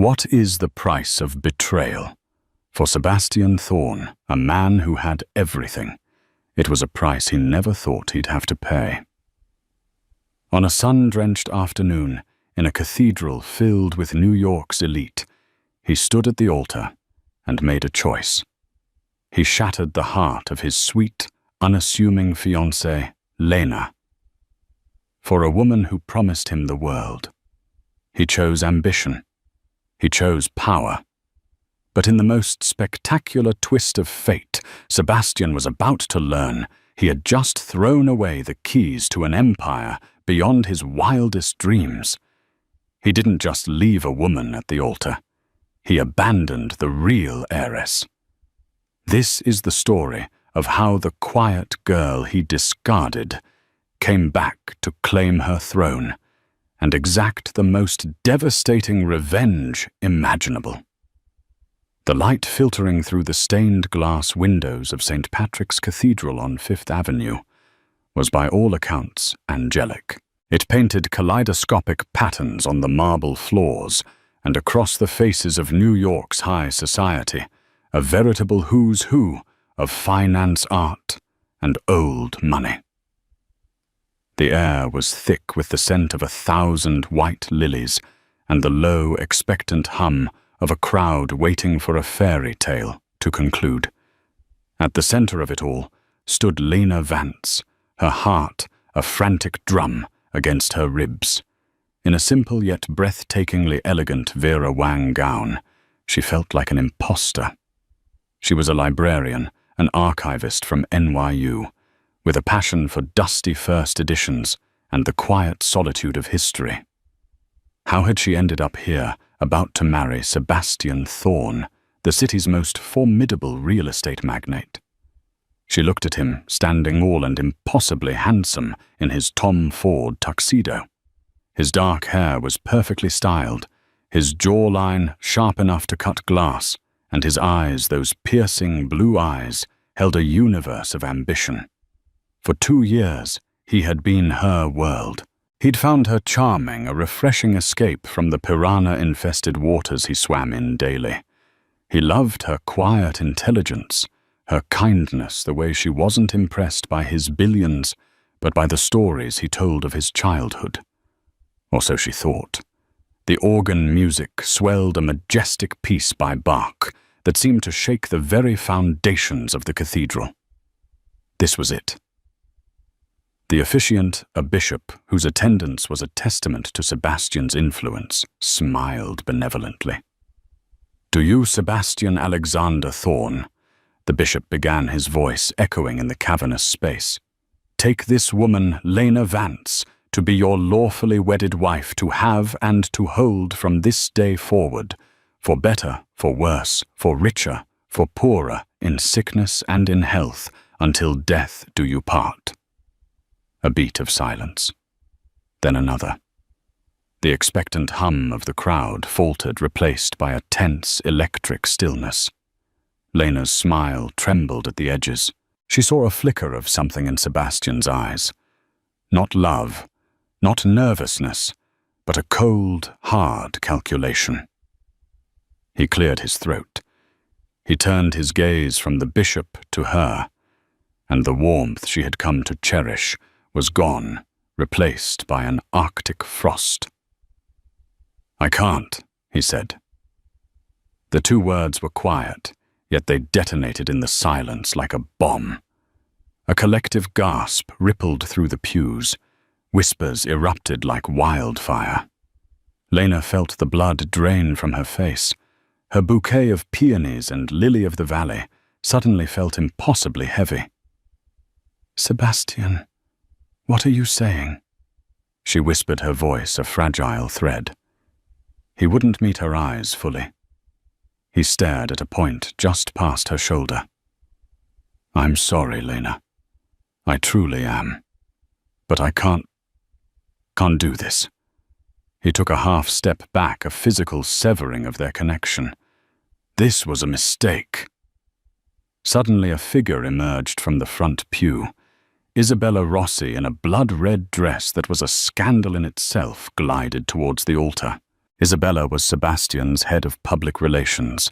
What is the price of betrayal? For Sebastian Thorne, a man who had everything, it was a price he never thought he'd have to pay. On a sun-drenched afternoon, in a cathedral filled with New York's elite, he stood at the altar and made a choice. He shattered the heart of his sweet, unassuming fiancée, Lena, for a woman who promised him the world. He chose ambition. He chose power. But in the most spectacular twist of fate, Sebastian was about to learn he had just thrown away the keys to an empire beyond his wildest dreams. He didn't just leave a woman at the altar. He abandoned the real heiress. This is the story of how the quiet girl he discarded came back to claim her throne and exact the most devastating revenge imaginable. The light filtering through the stained glass windows of St. Patrick's Cathedral on Fifth Avenue was by all accounts angelic. It painted kaleidoscopic patterns on the marble floors and across the faces of New York's high society, a veritable who's who of finance, art, and old money. The air was thick with the scent of 1,000 white lilies and the low, expectant hum of a crowd waiting for a fairy tale to conclude. At the center of it all stood Lena Vance, her heart a frantic drum against her ribs. In a simple yet breathtakingly elegant Vera Wang gown, she felt like an imposter. She was a librarian, an archivist from NYU, with a passion for dusty first editions and the quiet solitude of history. How had she ended up here, about to marry Sebastian Thorne, the city's most formidable real estate magnate? She looked at him, standing all and impossibly handsome in his Tom Ford tuxedo. His dark hair was perfectly styled, his jawline sharp enough to cut glass, and his eyes, those piercing blue eyes, held a universe of ambition. For 2 years, he had been her world. He'd found her charming, a refreshing escape from the piranha-infested waters he swam in daily. He loved her quiet intelligence, her kindness, the way she wasn't impressed by his billions, but by the stories he told of his childhood. Or so she thought. The organ music swelled a majestic piece by Bach that seemed to shake the very foundations of the cathedral. This was it. The officiant, a bishop whose attendance was a testament to Sebastian's influence, smiled benevolently. "Do you, Sebastian Alexander Thorne," the bishop began, his voice echoing in the cavernous space, "take this woman, Lena Vance, to be your lawfully wedded wife, to have and to hold from this day forward, for better, for worse, for richer, for poorer, in sickness and in health, until death do you part." A beat of silence. Then another. The expectant hum of the crowd faltered, replaced by a tense, electric stillness. Lena's smile trembled at the edges. She saw a flicker of something in Sebastian's eyes. Not love, not nervousness, but a cold, hard calculation. He cleared his throat. He turned his gaze from the bishop to her, and the warmth she had come to cherish was gone, replaced by an Arctic frost. "I can't," he said. The 2 words were quiet, yet they detonated in the silence like a bomb. A collective gasp rippled through the pews. Whispers erupted like wildfire. Lena felt the blood drain from her face. Her bouquet of peonies and lily-of-the-valley suddenly felt impossibly heavy. "Sebastian, what are you saying?" She whispered, her voice a fragile thread. He wouldn't meet her eyes fully. He stared at a point just past her shoulder. "I'm sorry, Lena. I truly am. But I can't do this." He took a half-step back, a physical severing of their connection. This was a mistake. Suddenly a figure emerged from the front pew. Isabella Rossi, in a blood-red dress that was a scandal in itself, glided towards the altar. Isabella was Sebastian's head of public relations,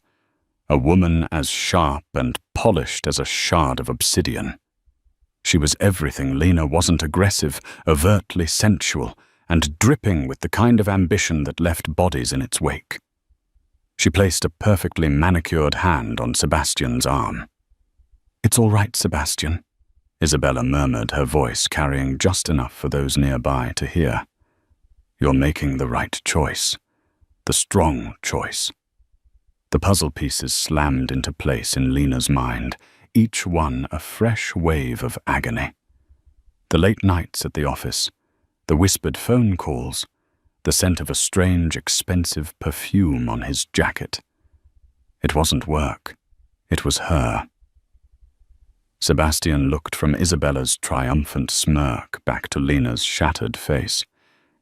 a woman as sharp and polished as a shard of obsidian. She was everything Lena wasn't: aggressive, overtly sensual, and dripping with the kind of ambition that left bodies in its wake. She placed a perfectly manicured hand on Sebastian's arm. "It's all right, Sebastian," Isabella murmured, her voice carrying just enough for those nearby to hear. "You're making the right choice, the strong choice." The puzzle pieces slammed into place in Lena's mind, each one a fresh wave of agony. The late nights at the office, the whispered phone calls, the scent of a strange, expensive perfume on his jacket. It wasn't work, it was her. Sebastian looked from Isabella's triumphant smirk back to Lena's shattered face.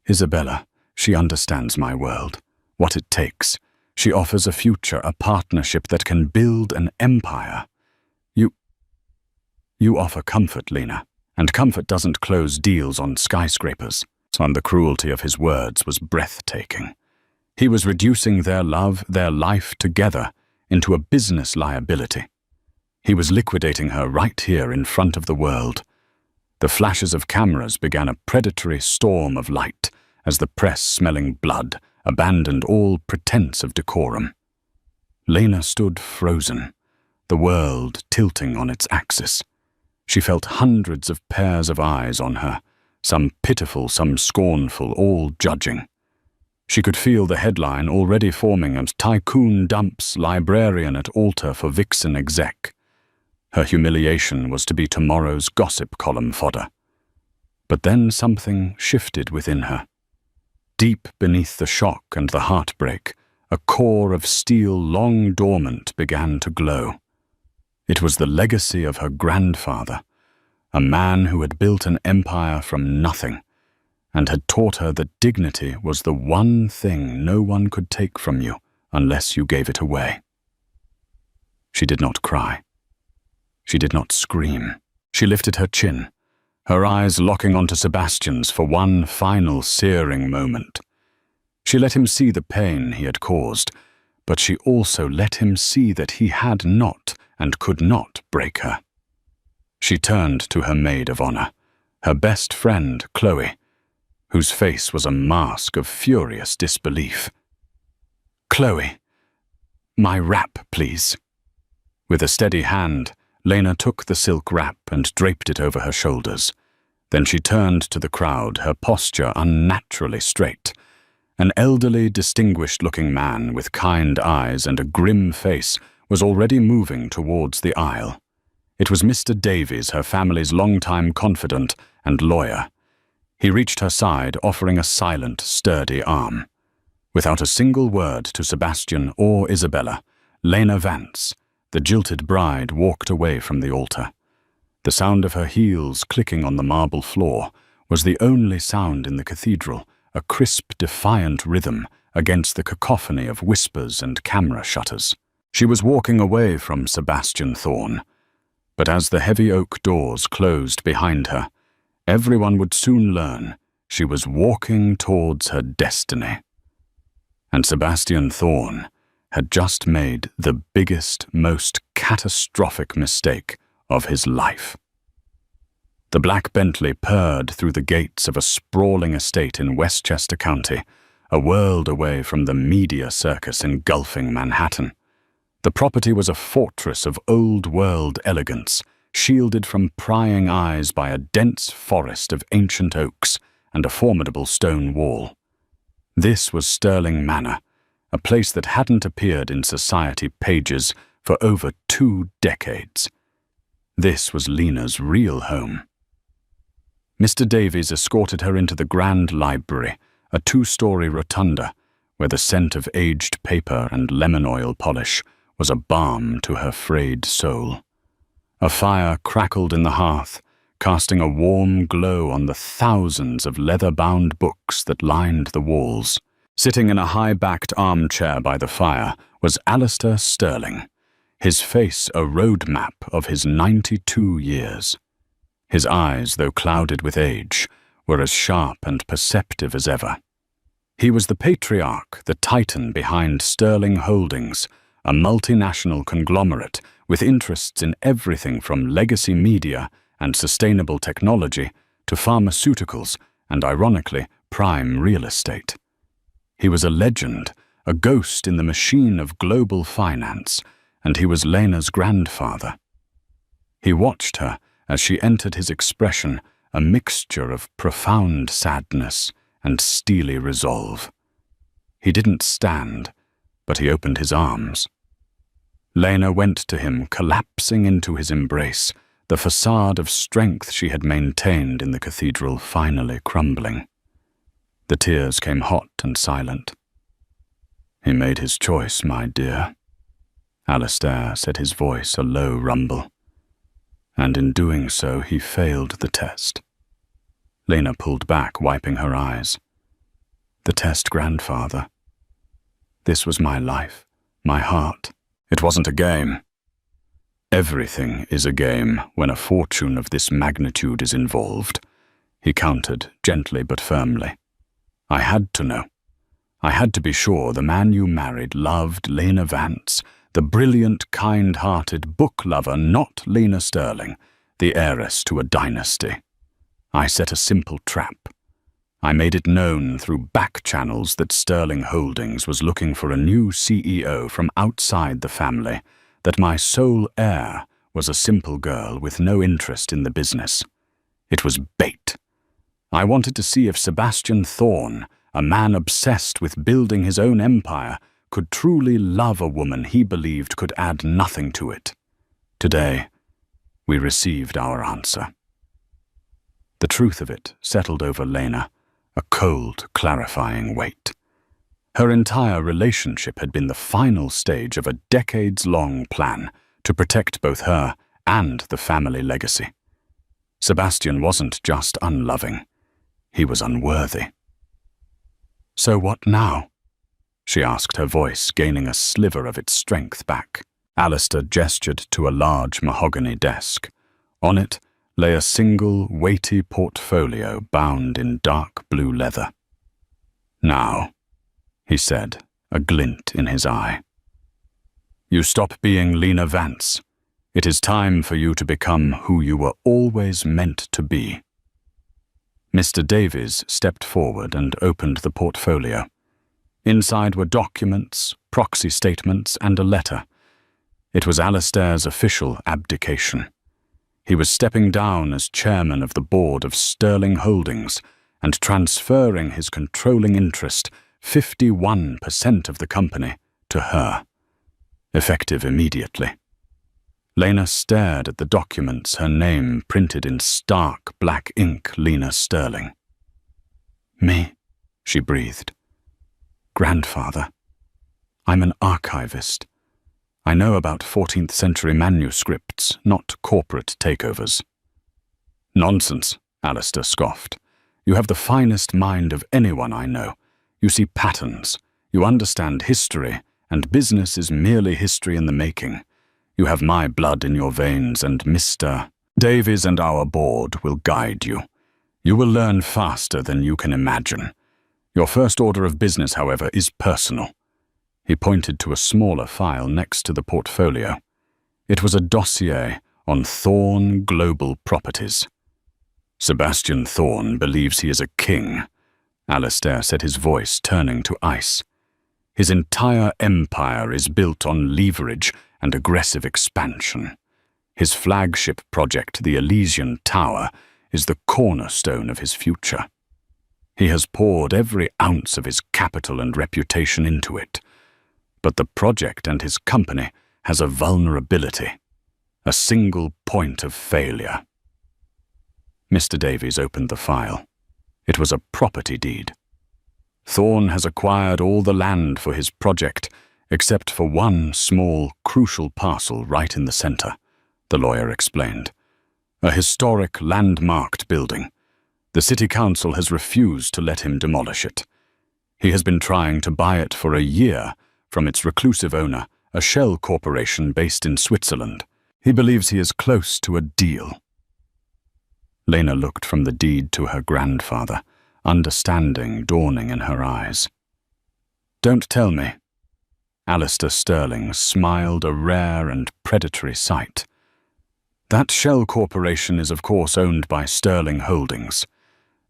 "Isabella, she understands my world, what it takes. She offers a future, a partnership that can build an empire. You offer comfort, Lena, and comfort doesn't close deals on skyscrapers." And the cruelty of his words was breathtaking. He was reducing their love, their life together, into a business liability. He was liquidating her right here in front of the world. The flashes of cameras began a predatory storm of light as the press, smelling blood, abandoned all pretense of decorum. Lena stood frozen, the world tilting on its axis. She felt hundreds of pairs of eyes on her, some pitiful, some scornful, all judging. She could feel the headline already forming as "Tycoon Dumps Librarian at Altar for Vixen Exec." Her humiliation was to be tomorrow's gossip column fodder. But then something shifted within her. Deep beneath the shock and the heartbreak, a core of steel long dormant began to glow. It was the legacy of her grandfather, a man who had built an empire from nothing and had taught her that dignity was the one thing no one could take from you unless you gave it away. She did not cry. She did not scream. She lifted her chin, her eyes locking onto Sebastian's for one final searing moment. She let him see the pain he had caused, but she also let him see that he had not and could not break her. She turned to her maid of honor, her best friend, Chloe, whose face was a mask of furious disbelief. "Chloe, my wrap, please." With a steady hand, Lena took the silk wrap and draped it over her shoulders. Then she turned to the crowd, her posture unnaturally straight. An elderly, distinguished-looking man with kind eyes and a grim face was already moving towards the aisle. It was Mr. Davies, her family's longtime confidant and lawyer. He reached her side, offering a silent, sturdy arm. Without a single word to Sebastian or Isabella, Lena Vance, the jilted bride, walked away from the altar. The sound of her heels clicking on the marble floor was the only sound in the cathedral, a crisp, defiant rhythm against the cacophony of whispers and camera shutters. She was walking away from Sebastian Thorne, but as the heavy oak doors closed behind her, everyone would soon learn she was walking towards her destiny. And Sebastian Thorne had just made the biggest, most catastrophic mistake of his life. The black Bentley purred through the gates of a sprawling estate in Westchester County, a world away from the media circus engulfing Manhattan. The property was a fortress of old-world elegance, shielded from prying eyes by a dense forest of ancient oaks and a formidable stone wall. This was Sterling Manor, a place that hadn't appeared in society pages for over 2 decades. This was Lena's real home. Mr. Davies escorted her into the grand library, a 2-story rotunda, where the scent of aged paper and lemon oil polish was a balm to her frayed soul. A fire crackled in the hearth, casting a warm glow on the thousands of leather-bound books that lined the walls. Sitting in a high-backed armchair by the fire was Alistair Sterling, his face a roadmap of his 92 years. His eyes, though clouded with age, were as sharp and perceptive as ever. He was the patriarch, the titan behind Sterling Holdings, a multinational conglomerate with interests in everything from legacy media and sustainable technology to pharmaceuticals and, ironically, prime real estate. He was a legend, a ghost in the machine of global finance, and he was Lena's grandfather. He watched her as she entered, his expression a mixture of profound sadness and steely resolve. He didn't stand, but he opened his arms. Lena went to him, collapsing into his embrace, the facade of strength she had maintained in the cathedral finally crumbling. The tears came hot and silent. "He made his choice, my dear," Alistair said, his voice a low rumble. "And in doing so, he failed the test." Lena pulled back, wiping her eyes. "The test, grandfather. This was my life, my heart. It wasn't a game." "Everything is a game when a fortune of this magnitude is involved," he countered, gently but firmly. "I had to know. I had to be sure the man you married loved Lena Vance, the brilliant, kind-hearted book lover, not Lena Sterling, the heiress to a dynasty. I set a simple trap. I made it known through back channels that Sterling Holdings was looking for a new CEO from outside the family, that my sole heir was a simple girl with no interest in the business. It was bait. I wanted to see if Sebastian Thorne, a man obsessed with building his own empire, could truly love a woman he believed could add nothing to it. Today, we received our answer." The truth of it settled over Lena, a cold, clarifying weight. Her entire relationship had been the final stage of a decades-long plan to protect both her and the family legacy. Sebastian wasn't just unloving, he was unworthy. "So what now?" she asked, her voice gaining a sliver of its strength back. Alistair gestured to a large mahogany desk. On it lay a single, weighty portfolio bound in dark blue leather. "Now," he said, a glint in his eye, "you stop being Lena Vance. It is time for you to become who you were always meant to be." Mr. Davies stepped forward and opened the portfolio. Inside were documents, proxy statements, and a letter. It was Alistair's official abdication. He was stepping down as chairman of the board of Sterling Holdings and transferring his controlling interest, 51% of the company, to her, effective immediately. Lena stared at the documents, her name printed in stark black ink, Lena Sterling. "Me," she breathed. "Grandfather. I'm an archivist. I know about 14th century manuscripts, not corporate takeovers." "Nonsense," Alistair scoffed. "You have the finest mind of anyone I know. You see patterns. You understand history, and business is merely history in the making. You have my blood in your veins, and Mr. Davies and our board will guide you. You will learn faster than you can imagine. Your first order of business, however, is personal." He pointed to a smaller file next to the portfolio. It was a dossier on Thorne Global Properties. "Sebastian Thorne believes he is a king," Alistair said, his voice turning to ice. "His entire empire is built on leverage and aggressive expansion. His flagship project, the Elysian Tower, is the cornerstone of his future. He has poured every ounce of his capital and reputation into it. But the project and his company has a vulnerability, a single point of failure." Mr. Davies opened the file. It was a property deed. "Thorne has acquired all the land for his project, except for one small, crucial parcel right in the center," the lawyer explained. "A historic, landmarked building. The city council has refused to let him demolish it. He has been trying to buy it for a year from its reclusive owner, a shell corporation based in Switzerland. He believes he is close to a deal." Lena looked from the deed to her grandfather, understanding dawning in her eyes. "Don't tell me." Alistair Sterling smiled, a rare and predatory sight. "That shell corporation is of course owned by Sterling Holdings.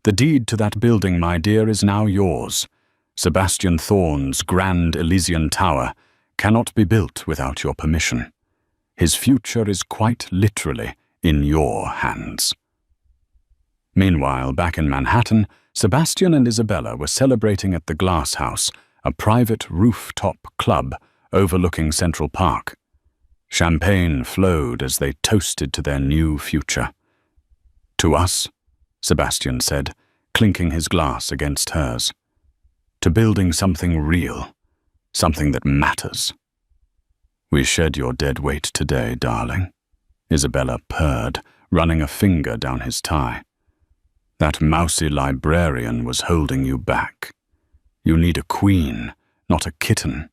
The deed to that building, my dear, is now yours. Sebastian Thorne's grand Elysian Tower cannot be built without your permission. His future is quite literally in your hands." Meanwhile, back in Manhattan, Sebastian and Isabella were celebrating at the Glass House, a private rooftop club overlooking Central Park. Champagne flowed as they toasted to their new future. "To us," Sebastian said, clinking his glass against hers. "To building something real, something that matters." "We shed your dead weight today, darling," Isabella purred, running a finger down his tie. "That mousy librarian was holding you back. You need a queen, not a kitten.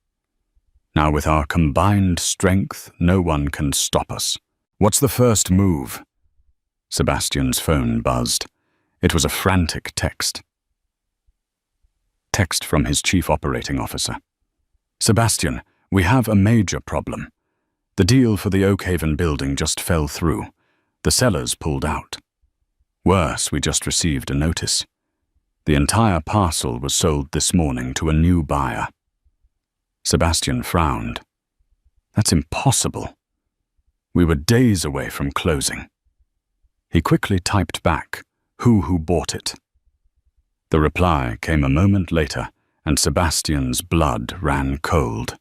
Now with our combined strength, no one can stop us. What's the first move?" Sebastian's phone buzzed. It was a frantic text. Text from his chief operating officer. "Sebastian, we have a major problem. The deal for the Oakhaven building just fell through. The sellers pulled out. Worse, we just received a notice. The entire parcel was sold this morning to a new buyer." Sebastian frowned. "That's impossible. We were days away from closing." He quickly typed back, who bought it. The reply came a moment later, and Sebastian's blood ran cold.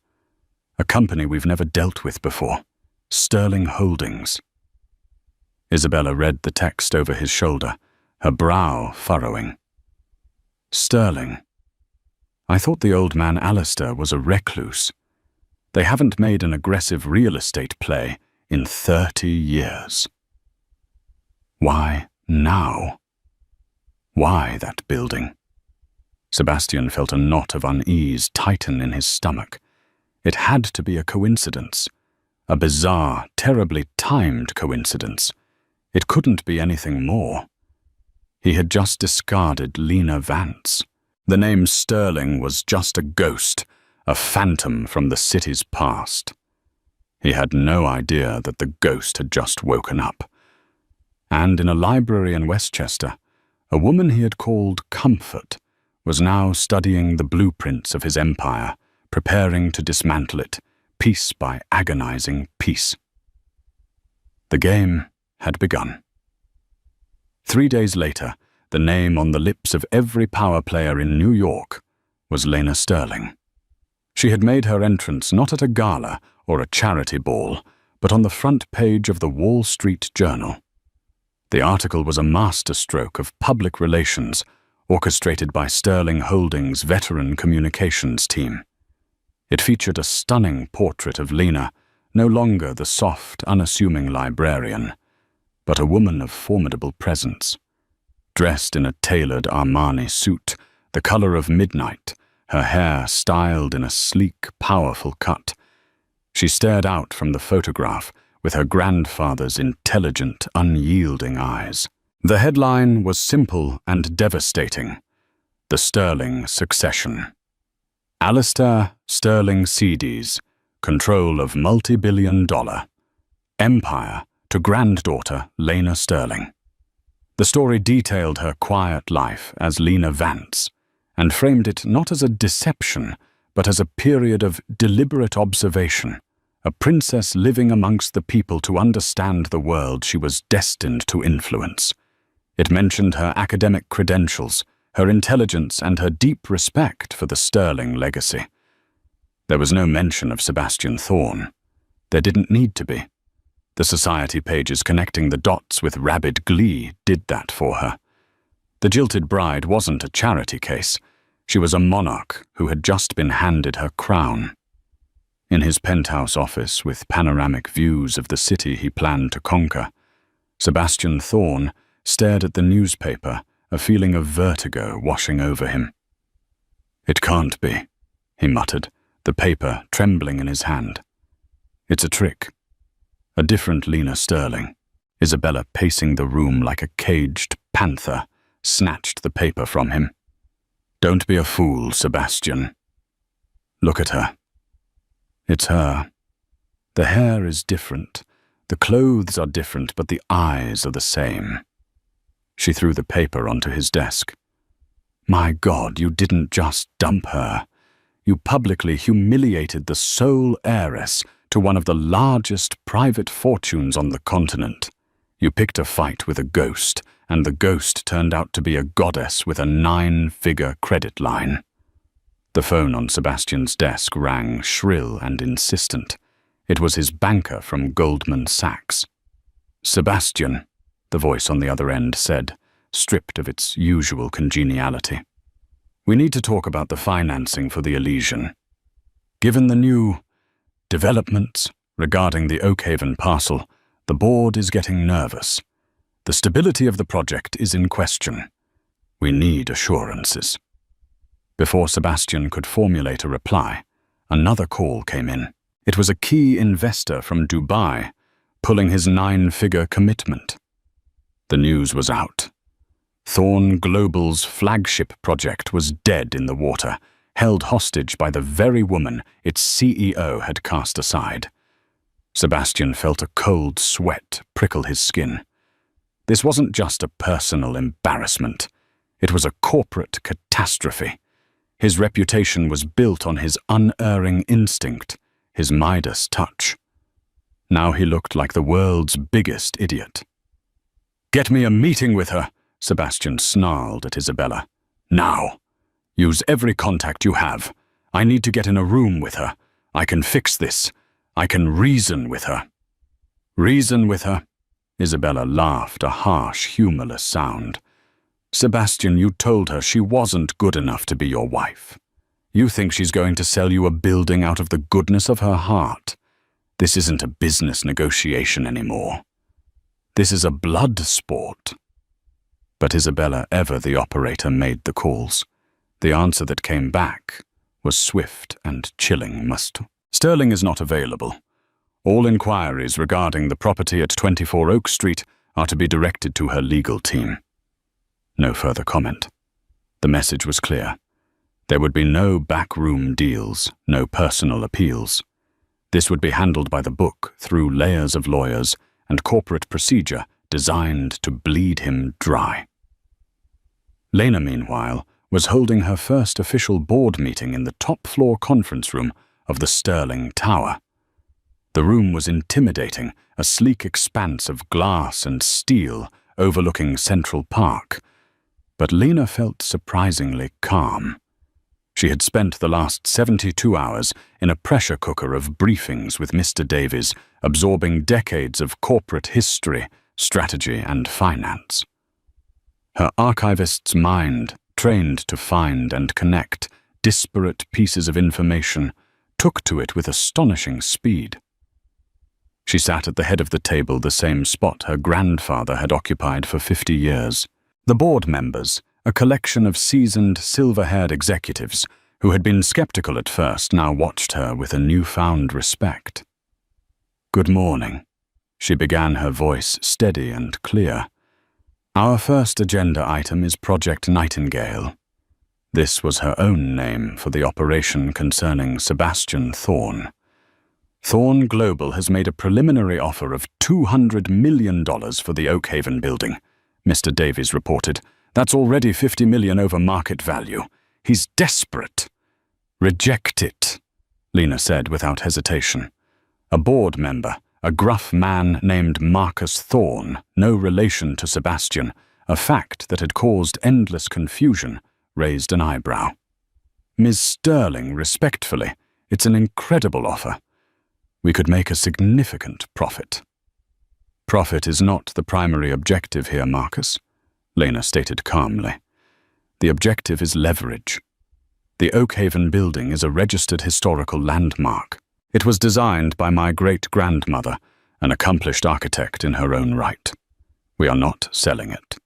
"A company we've never dealt with before. Sterling Holdings." Isabella read the text over his shoulder, her brow furrowing. "Sterling. I thought the old man Alistair was a recluse. They haven't made an aggressive real estate play in 30 years. Why now? Why that building?" Sebastian felt a knot of unease tighten in his stomach. It had to be a coincidence. A bizarre, terribly timed coincidence. It couldn't be anything more. He had just discarded Lena Vance. The name Sterling was just a ghost, a phantom from the city's past. He had no idea that the ghost had just woken up. And in a library in Westchester, a woman he had called Comfort was now studying the blueprints of his empire, preparing to dismantle it, piece by agonizing piece. The game had begun. 3 days later, the name on the lips of every power player in New York was Lena Sterling. She had made her entrance not at a gala or a charity ball, but on the front page of the Wall Street Journal. The article was a masterstroke of public relations, orchestrated by Sterling Holdings' veteran communications team. It featured a stunning portrait of Lena, no longer the soft, unassuming librarian, but a woman of formidable presence. Dressed in a tailored Armani suit, the color of midnight, her hair styled in a sleek, powerful cut. She stared out from the photograph with her grandfather's intelligent, unyielding eyes. The headline was simple and devastating. The Sterling Succession. Alistair Sterling Seedies, control of multi-billion-dollar empire to granddaughter Lena Sterling. The story detailed her quiet life as Lena Vance, and framed it not as a deception, but as a period of deliberate observation, a princess living amongst the people to understand the world she was destined to influence. It mentioned her academic credentials, her intelligence, and her deep respect for the Sterling legacy. There was no mention of Sebastian Thorne. There didn't need to be. The society pages connecting the dots with rabid glee did that for her. The jilted bride wasn't a charity case. She was a monarch who had just been handed her crown. In his penthouse office with panoramic views of the city he planned to conquer, Sebastian Thorne stared at the newspaper, a feeling of vertigo washing over him. "It can't be," he muttered, the paper trembling in his hand. "It's a trick. A different Lena Sterling, Isabella pacing the room like a caged panther, snatched the paper from him. "Don't be a fool, Sebastian. Look at her." It's her. The hair is different, the clothes are different, but the eyes are the same. She threw the paper onto his desk. "My God, you didn't just dump her. You publicly humiliated the sole heiress to one of the largest private fortunes on the continent. You picked a fight with a ghost, and the ghost turned out to be a goddess with a 9-figure credit line." The phone on Sebastian's desk rang shrill and insistent. It was his banker from Goldman Sachs. "Sebastian," the voice on the other end said, stripped of its usual congeniality. "We need to talk about the financing for the Elysian. Given the new developments regarding the Oakhaven parcel, the board is getting nervous. The stability of the project is in question. We need assurances." Before Sebastian could formulate a reply, another call came in. It was a key investor from Dubai, pulling his 9-figure commitment. The news was out. Thorn Global's flagship project was dead in the water, held hostage by the very woman its CEO had cast aside. Sebastian felt a cold sweat prickle his skin. This wasn't just a personal embarrassment. It was a corporate catastrophe. His reputation was built on his unerring instinct, his Midas touch. Now he looked like the world's biggest idiot. "Get me a meeting with her," Sebastian snarled at Isabella. "Now. Use every contact you have. I need to get in a room with her. I can fix this. I can reason with her." "Reason with her?" Isabella laughed, a harsh, humorless sound. "Sebastian, you told her she wasn't good enough to be your wife. You think she's going to sell you a building out of the goodness of her heart. This isn't a business negotiation anymore. This is a blood sport." But Isabella, ever the operator, made the calls. The answer that came back was swift and chilling. "Sterling is not available. All inquiries regarding the property at 24 Oak Street are to be directed to her legal team." No further comment. The message was clear. There would be no backroom deals, no personal appeals. This would be handled by the book through layers of lawyers and corporate procedure designed to bleed him dry. Lena, meanwhile, was holding her first official board meeting in the top-floor conference room of the Sterling Tower. The room was intimidating, a sleek expanse of glass and steel overlooking Central Park. But Lena felt surprisingly calm. She had spent the last 72 hours in a pressure cooker of briefings with Mr. Davies, absorbing decades of corporate history, strategy, and finance. Her archivist's mind, trained to find and connect disparate pieces of information, took to it with astonishing speed. She sat at the head of the table, the same spot her grandfather had occupied for 50 years. The board members, a collection of seasoned, silver-haired executives who had been skeptical at first, now watched her with a newfound respect. "Good morning," she began, her voice steady and clear. "Our first agenda item is Project Nightingale." This was her own name for the operation concerning Sebastian Thorn. "Thorn Global has made a preliminary offer of $200 million for the Oakhaven building," Mr. Davies reported. "That's already $50 million over market value. He's desperate." "Reject it," Lena said without hesitation. A board member, a gruff man named Marcus Thorn, no relation to Sebastian, a fact that had caused endless confusion, raised an eyebrow. "Ms. Sterling, respectfully, it's an incredible offer. We could make a significant profit." "Profit is not the primary objective here, Marcus," Lena stated calmly. "The objective is leverage. The Oakhaven building is a registered historical landmark. It was designed by my great-grandmother, an accomplished architect in her own right. We are not selling it.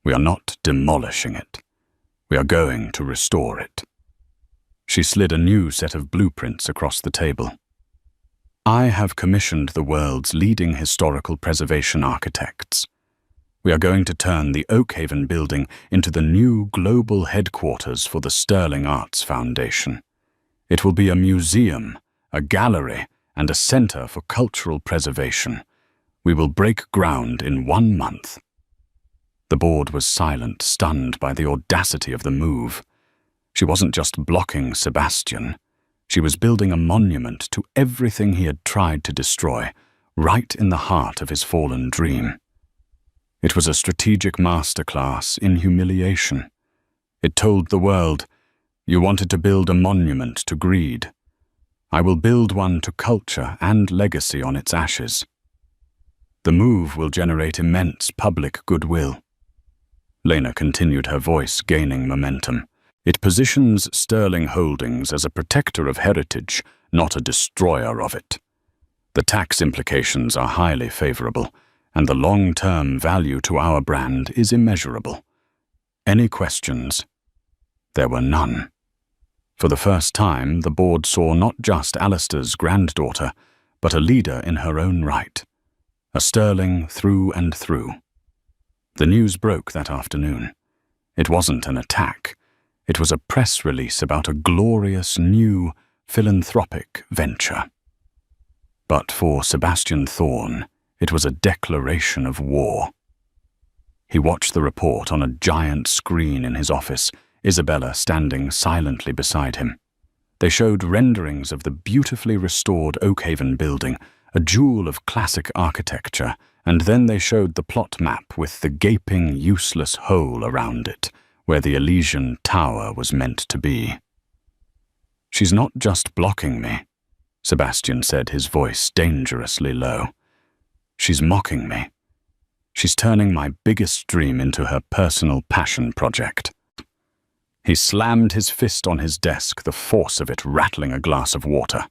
We are not demolishing it. We are going to restore it." She slid a new set of blueprints across the table. "I have commissioned the world's leading historical preservation architects. We are going to turn the Oakhaven building into the new global headquarters for the Sterling Arts Foundation. It will be a museum, a gallery, and a center for cultural preservation. We will break ground in 1 month. The board was silent, stunned by the audacity of the move. She wasn't just blocking Sebastian. She was building a monument to everything he had tried to destroy, right in the heart of his fallen dream. It was a strategic masterclass in humiliation. It told the world, "You wanted to build a monument to greed. I will build one to culture and legacy on its ashes." The move will generate immense public goodwill. Lena continued, her voice gaining momentum. It positions Sterling Holdings as a protector of heritage, not a destroyer of it. The tax implications are highly favorable, and the long-term value to our brand is immeasurable. Any questions? There were none. For the first time, the board saw not just Alistair's granddaughter, but a leader in her own right. A Sterling through and through. The news broke that afternoon. It wasn't an attack. It was a press release about a glorious new philanthropic venture. But for Sebastian Thorne, it was a declaration of war. He watched the report on a giant screen in his office, Isabella standing silently beside him. They showed renderings of the beautifully restored Oakhaven building, a jewel of classic architecture, and then they showed the plot map with the gaping, useless hole around it, where the Elysian Tower was meant to be. "She's not just blocking me," Sebastian said, his voice dangerously low. "She's mocking me. She's turning my biggest dream into her personal passion project." He slammed his fist on his desk, the force of it rattling a glass of water.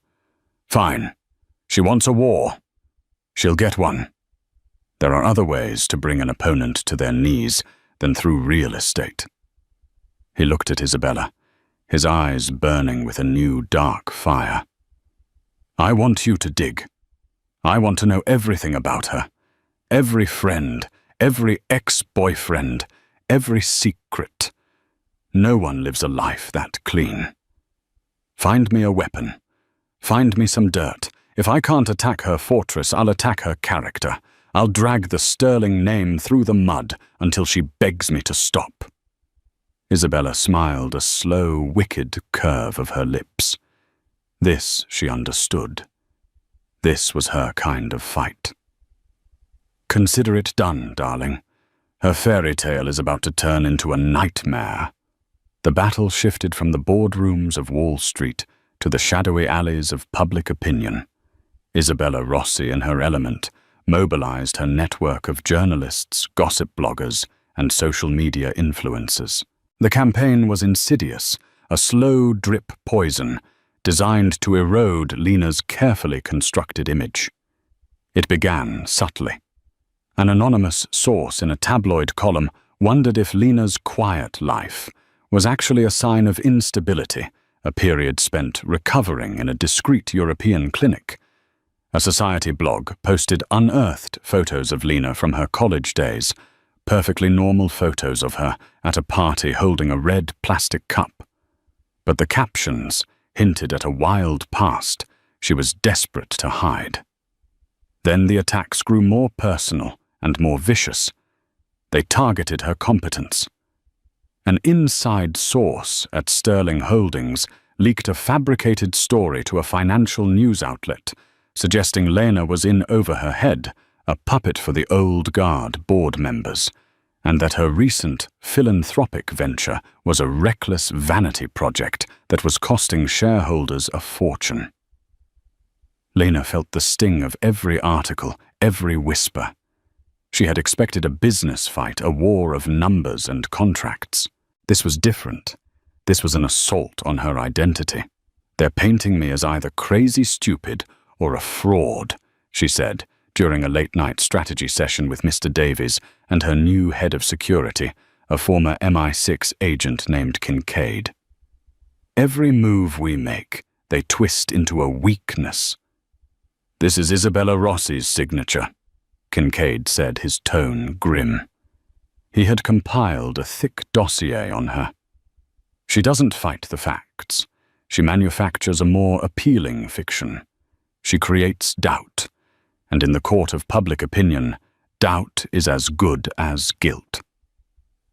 "Fine. She wants a war. She'll get one. There are other ways to bring an opponent to their knees than through real estate." He looked at Isabella, his eyes burning with a new dark fire. "I want you to dig. I want to know everything about her. Every friend, every ex-boyfriend, every secret. No one lives a life that clean. Find me a weapon. Find me some dirt. If I can't attack her fortress, I'll attack her character. I'll drag the Sterling name through the mud until she begs me to stop." Isabella smiled, a slow, wicked curve of her lips. This she understood. This was her kind of fight. "Consider it done, darling. Her fairy tale is about to turn into a nightmare." The battle shifted from the boardrooms of Wall Street to the shadowy alleys of public opinion. Isabella Rossi, in her element, mobilized her network of journalists, gossip bloggers, and social media influencers. The campaign was insidious, a slow drip poison, designed to erode Lena's carefully constructed image. It began subtly. An anonymous source in a tabloid column wondered if Lena's quiet life was actually a sign of instability, a period spent recovering in a discreet European clinic. A society blog posted unearthed photos of Lena from her college days, perfectly normal photos of her at a party holding a red plastic cup. But the captions hinted at a wild past she was desperate to hide. Then the attacks grew more personal and more vicious. They targeted her competence. An inside source at Sterling Holdings leaked a fabricated story to a financial news outlet, suggesting Lena was in over her head, a puppet for the old guard board members, and that her recent philanthropic venture was a reckless vanity project that was costing shareholders a fortune. Lena felt the sting of every article, every whisper. She had expected a business fight, a war of numbers and contracts. This was different. This was an assault on her identity. "They're painting me as either crazy stupid or a fraud," she said during a late-night strategy session with Mr. Davies and her new head of security, a former MI6 agent named Kincaid. "Every move we make, they twist into a weakness." "This is Isabella Rossi's signature," Kincaid said, his tone grim. He had compiled a thick dossier on her. She doesn't fight the facts. She manufactures a more appealing fiction. She creates doubt, and in the court of public opinion, doubt is as good as guilt.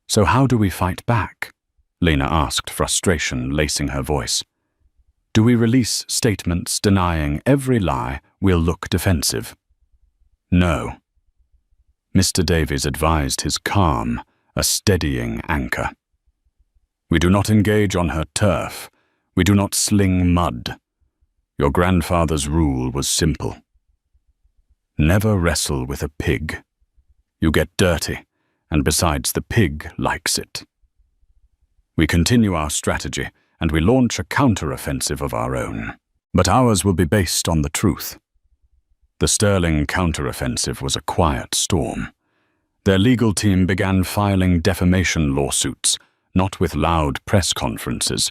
So how do we fight back? Lena asked, frustration lacing her voice. Do we release statements denying every lie we'll look defensive? No. Mr. Davies advised his calm, a steadying anchor. We do not engage on her turf. We do not sling mud. Your grandfather's rule was simple. Never wrestle with a pig. You get dirty, and besides, the pig likes it. We continue our strategy, and we launch a counter-offensive of our own. But ours will be based on the truth. The Sterling counter-offensive was a quiet storm. Their legal team began filing defamation lawsuits, not with loud press conferences,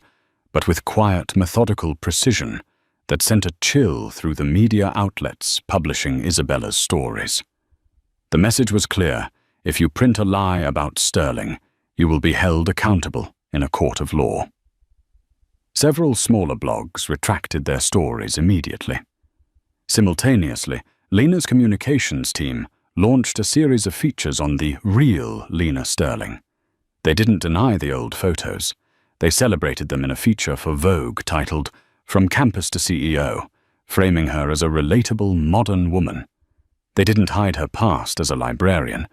but with quiet, methodical precision that sent a chill through the media outlets publishing Isabella's stories. The message was clear: if you print a lie about Sterling, you will be held accountable in a court of law. Several smaller blogs retracted their stories immediately. Simultaneously, Lena's communications team launched a series of features on the real Lena Sterling. They didn't deny the old photos. They celebrated them in a feature for Vogue titled From Campus to CEO, framing her as a relatable modern woman. They didn't hide her past as a librarian.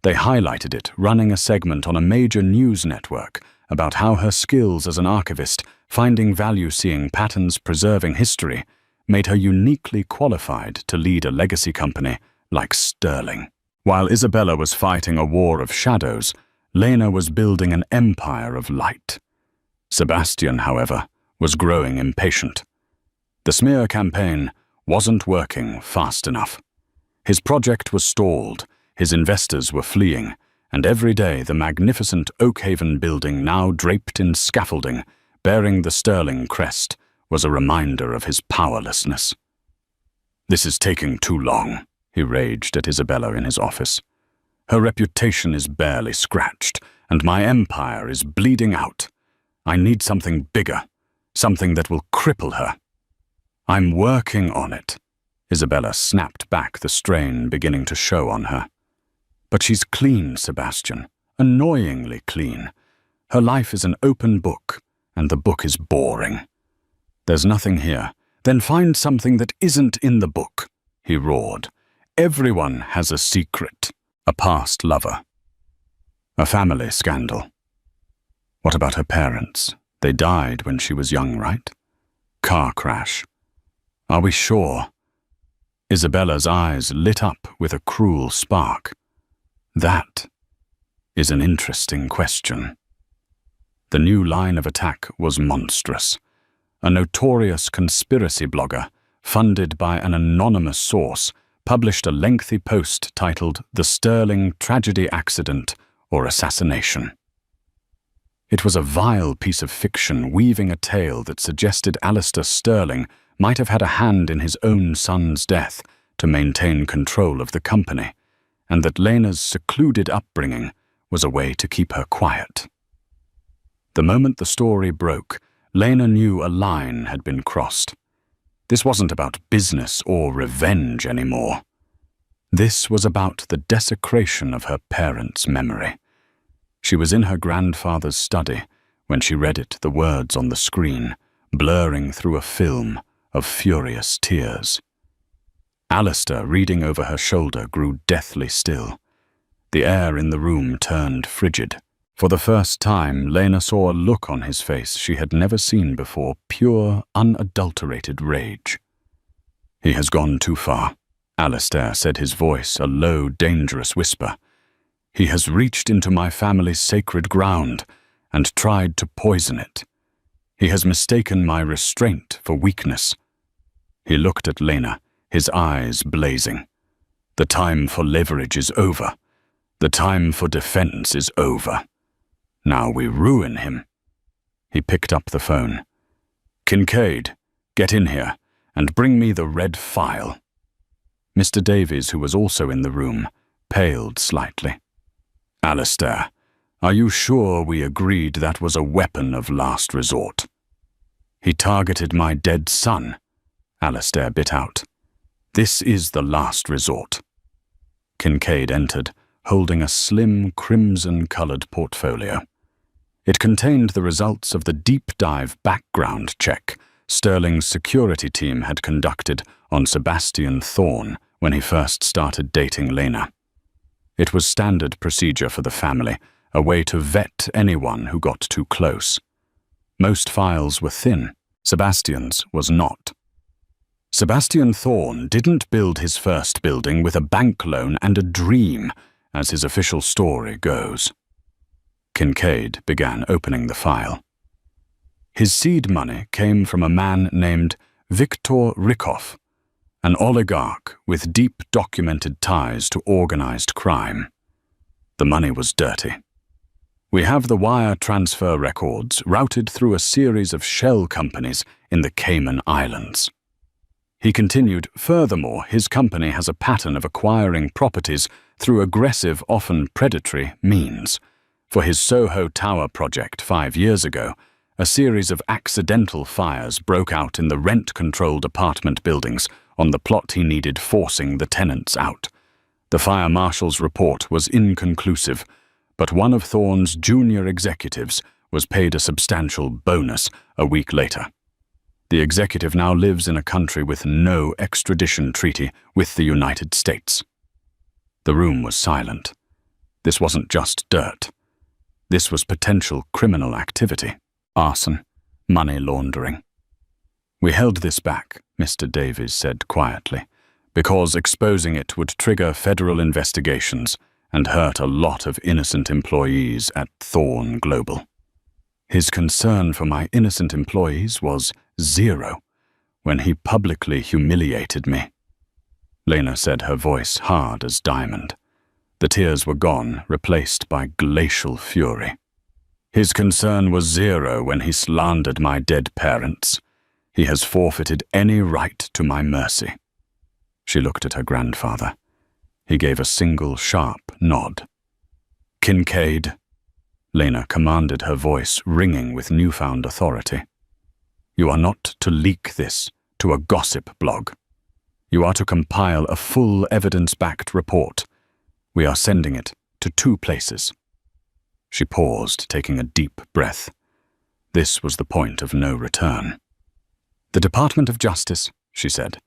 They highlighted it, running a segment on a major news network about how her skills as an archivist, finding value seeing patterns, preserving history, made her uniquely qualified to lead a legacy company like Sterling. While Isabella was fighting a war of shadows, Lena was building an empire of light. Sebastian, however, was growing impatient. The smear campaign wasn't working fast enough. His project was stalled, his investors were fleeing, and every day the magnificent Oakhaven building, now draped in scaffolding, bearing the Sterling crest, was a reminder of his powerlessness. This is taking too long, he raged at Isabella in his office. Her reputation is barely scratched, and my empire is bleeding out. I need something bigger, something that will cripple her. I'm working on it. Isabella snapped back, the strain beginning to show on her. But she's clean, Sebastian, annoyingly clean. Her life is an open book, and the book is boring. There's nothing here. Then find something that isn't in the book, he roared. Everyone has a secret, a past lover, a family scandal. What about her parents? They died when she was young, right? Car crash. Are we sure? Isabella's eyes lit up with a cruel spark. That is an interesting question. The new line of attack was monstrous. A notorious conspiracy blogger, funded by an anonymous source, published a lengthy post titled The Sterling Tragedy Accident or Assassination. It was a vile piece of fiction weaving a tale that suggested Alistair Sterling might have had a hand in his own son's death to maintain control of the company, and that Lena's secluded upbringing was a way to keep her quiet. The moment the story broke, Lena knew a line had been crossed. This wasn't about business or revenge anymore. This was about the desecration of her parents' memory. She was in her grandfather's study when she read it, the words on the screen, blurring through a film of furious tears. Alistair, reading over her shoulder, grew deathly still. The air in the room turned frigid. For the first time, Lena saw a look on his face she had never seen before, pure, unadulterated rage. He has gone too far, Alistair said, his voice a low, dangerous whisper. He has reached into my family's sacred ground and tried to poison it. He has mistaken my restraint for weakness. He looked at Lena, his eyes blazing. The time for leverage is over. The time for defense is over. Now we ruin him. He picked up the phone. Kincaid, get in here and bring me the red file. Mr. Davies, who was also in the room, paled slightly. Alistair, are you sure we agreed that was a weapon of last resort? He targeted my dead son, Alistair bit out. This is the last resort. Kincaid entered, holding a slim, crimson-colored portfolio. It contained the results of the deep-dive background check Sterling's security team had conducted on Sebastian Thorne when he first started dating Lena. It was standard procedure for the family, a way to vet anyone who got too close. Most files were thin. Sebastian's was not. Sebastian Thorne didn't build his first building with a bank loan and a dream, as his official story goes. Kincaid began opening the file. His seed money came from a man named Viktor Rykov, an oligarch with deep documented ties to organized crime. The money was dirty. We have the wire transfer records routed through a series of shell companies in the Cayman Islands. He continued, furthermore, his company has a pattern of acquiring properties through aggressive, often predatory means. For his Soho Tower project 5 years ago, a series of accidental fires broke out in the rent-controlled apartment buildings on the plot he needed forcing the tenants out. The fire marshal's report was inconclusive, but one of Thorne's junior executives was paid a substantial bonus a week later. The executive now lives in a country with no extradition treaty with the United States. The room was silent. This wasn't just dirt. This was potential criminal activity. Arson, money laundering. We held this back, Mr. Davies said quietly, because exposing it would trigger federal investigations and hurt a lot of innocent employees at Thorne Global. His concern for my innocent employees was zero when he publicly humiliated me. Lena said, her voice hard as diamond. The tears were gone, replaced by glacial fury. His concern was zero when he slandered my dead parents. He has forfeited any right to my mercy. She looked at her grandfather. He gave a single sharp nod. Kincaid, Lena commanded, her voice ringing with newfound authority. You are not to leak this to a gossip blog. You are to compile a full evidence-backed report. We are sending it to 2 places. She paused, taking a deep breath. This was the point of no return. The Department of Justice, she said,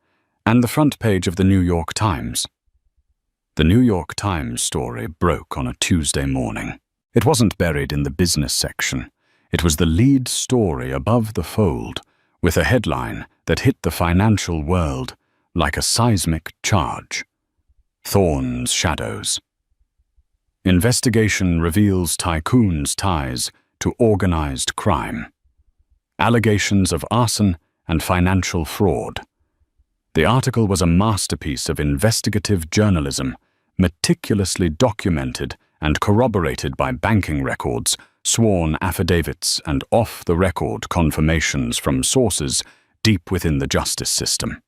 and the front page of the New York Times. The New York Times story broke on a Tuesday morning. It wasn't buried in the business section. It was the lead story above the fold, with a headline that hit the financial world like a seismic charge. Thorne's shadows. Investigation reveals tycoons' ties to organized crime. Allegations of arson and financial fraud. The article was a masterpiece of investigative journalism, meticulously documented and corroborated by banking records, sworn affidavits, and off-the-record confirmations from sources deep within the justice system.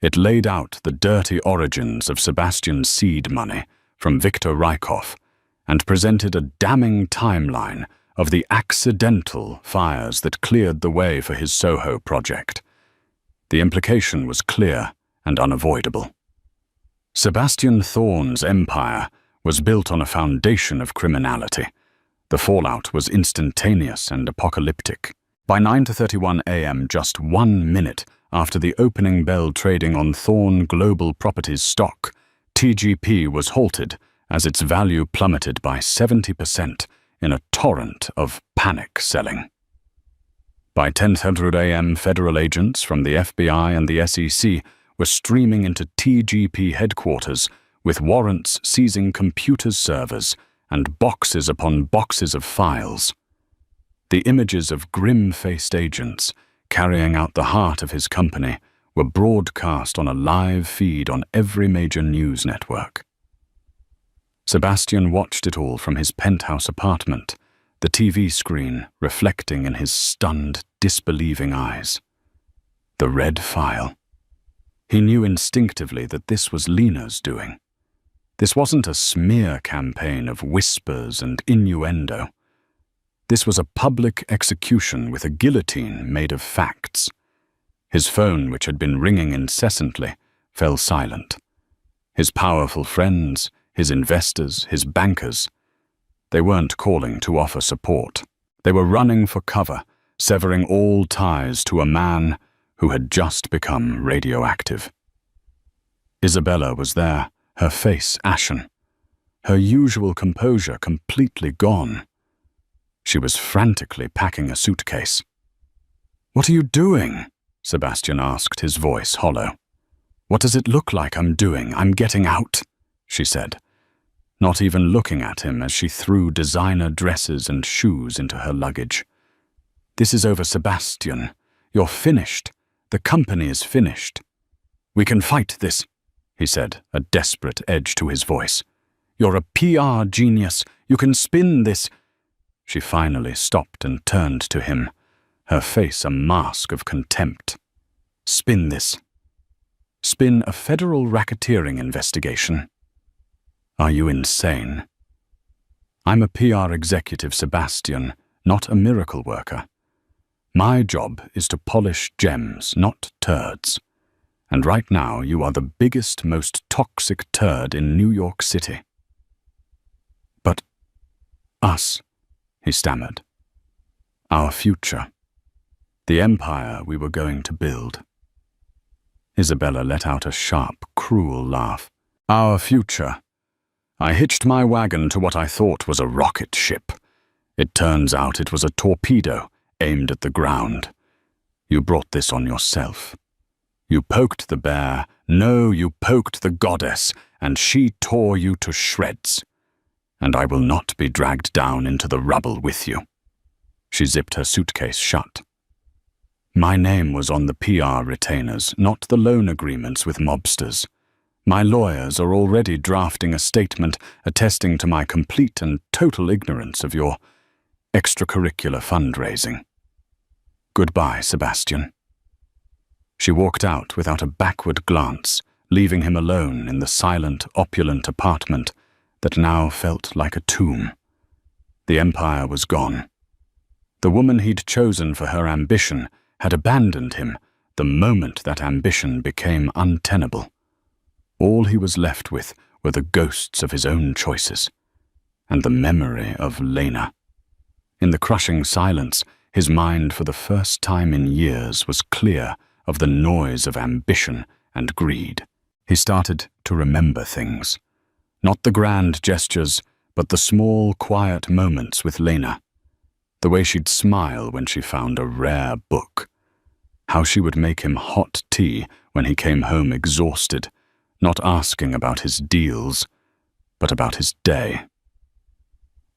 It laid out the dirty origins of Sebastian's seed money from Viktor Rykov and presented a damning timeline of the accidental fires that cleared the way for his Soho project. The implication was clear and unavoidable. Sebastian Thorne's empire was built on a foundation of criminality. The fallout was instantaneous and apocalyptic. By 9:31 a.m., just 1 minute after the opening bell trading on Thorne Global Properties stock, TGP was halted as its value plummeted by 70% in a torrent of panic selling. By 10:00 a.m., federal agents from the FBI and the SEC were streaming into TGP headquarters with warrants seizing computers' servers and boxes upon boxes of files. The images of grim-faced agents carrying out the heart of his company were broadcast on a live feed on every major news network. Sebastian watched it all from his penthouse apartment, the TV screen reflecting in his stunned, disbelieving eyes. The red file. He knew instinctively that this was Lena's doing. This wasn't a smear campaign of whispers and innuendo. This was a public execution with a guillotine made of facts. His phone, which had been ringing incessantly, fell silent. His powerful friends, his investors, his bankers, they weren't calling to offer support. They were running for cover, severing all ties to a man who had just become radioactive. Isabella was there, her face ashen, her usual composure completely gone. She was frantically packing a suitcase. "What are you doing?" Sebastian asked, his voice hollow. "What does it look like I'm doing? I'm getting out," she said, not even looking at him as she threw designer dresses and shoes into her luggage. "This is over, Sebastian. You're finished. The company is finished." "We can fight this," he said, a desperate edge to his voice. "You're a PR genius. You can spin this." She finally stopped and turned to him, her face a mask of contempt. "Spin this. Spin a federal racketeering investigation. Are you insane? I'm a PR executive, Sebastian, not a miracle worker. My job is to polish gems, not turds. And right now you are the biggest, most toxic turd in New York City." "But us," he stammered. "Our future. The empire we were going to build." Isabella let out a sharp, cruel laugh. "Our future. I hitched my wagon to what I thought was a rocket ship. It turns out it was a torpedo aimed at the ground. You brought this on yourself. You poked the bear, no, you poked the goddess, and she tore you to shreds. And I will not be dragged down into the rubble with you." She zipped her suitcase shut. "My name was on the PR retainers, not the loan agreements with mobsters. My lawyers are already drafting a statement attesting to my complete and total ignorance of your extracurricular fundraising. Goodbye, Sebastian." She walked out without a backward glance, leaving him alone in the silent, opulent apartment that now felt like a tomb. The empire was gone. The woman he'd chosen for her ambition had abandoned him the moment that ambition became untenable. All he was left with were the ghosts of his own choices, and the memory of Lena. In the crushing silence, his mind for the first time in years was clear of the noise of ambition and greed. He started to remember things. Not the grand gestures, but the small, quiet moments with Lena. The way she'd smile when she found a rare book. How she would make him hot tea when he came home exhausted, not asking about his deals, but about his day.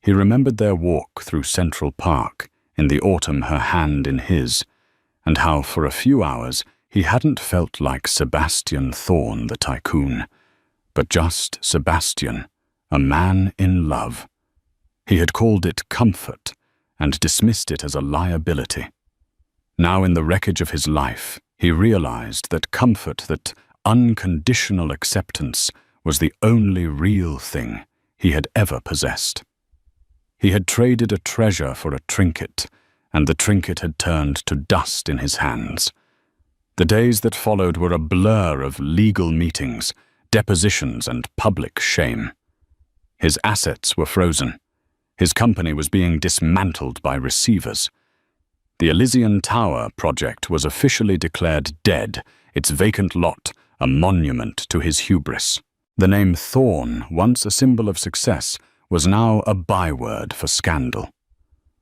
He remembered their walk through Central Park, in the autumn, her hand in his, and how for a few hours he hadn't felt like Sebastian Thorne the tycoon, but just Sebastian, a man in love. He had called it comfort and dismissed it as a liability. Now in the wreckage of his life, he realized that comfort, that unconditional acceptance, was the only real thing he had ever possessed. He had traded a treasure for a trinket, and the trinket had turned to dust in his hands. The days that followed were a blur of legal meetings, depositions, and public shame. His assets were frozen. His company was being dismantled by receivers. The Elysian Tower project was officially declared dead, its vacant lot a monument to his hubris. The name Thorne, once a symbol of success, was now a byword for scandal.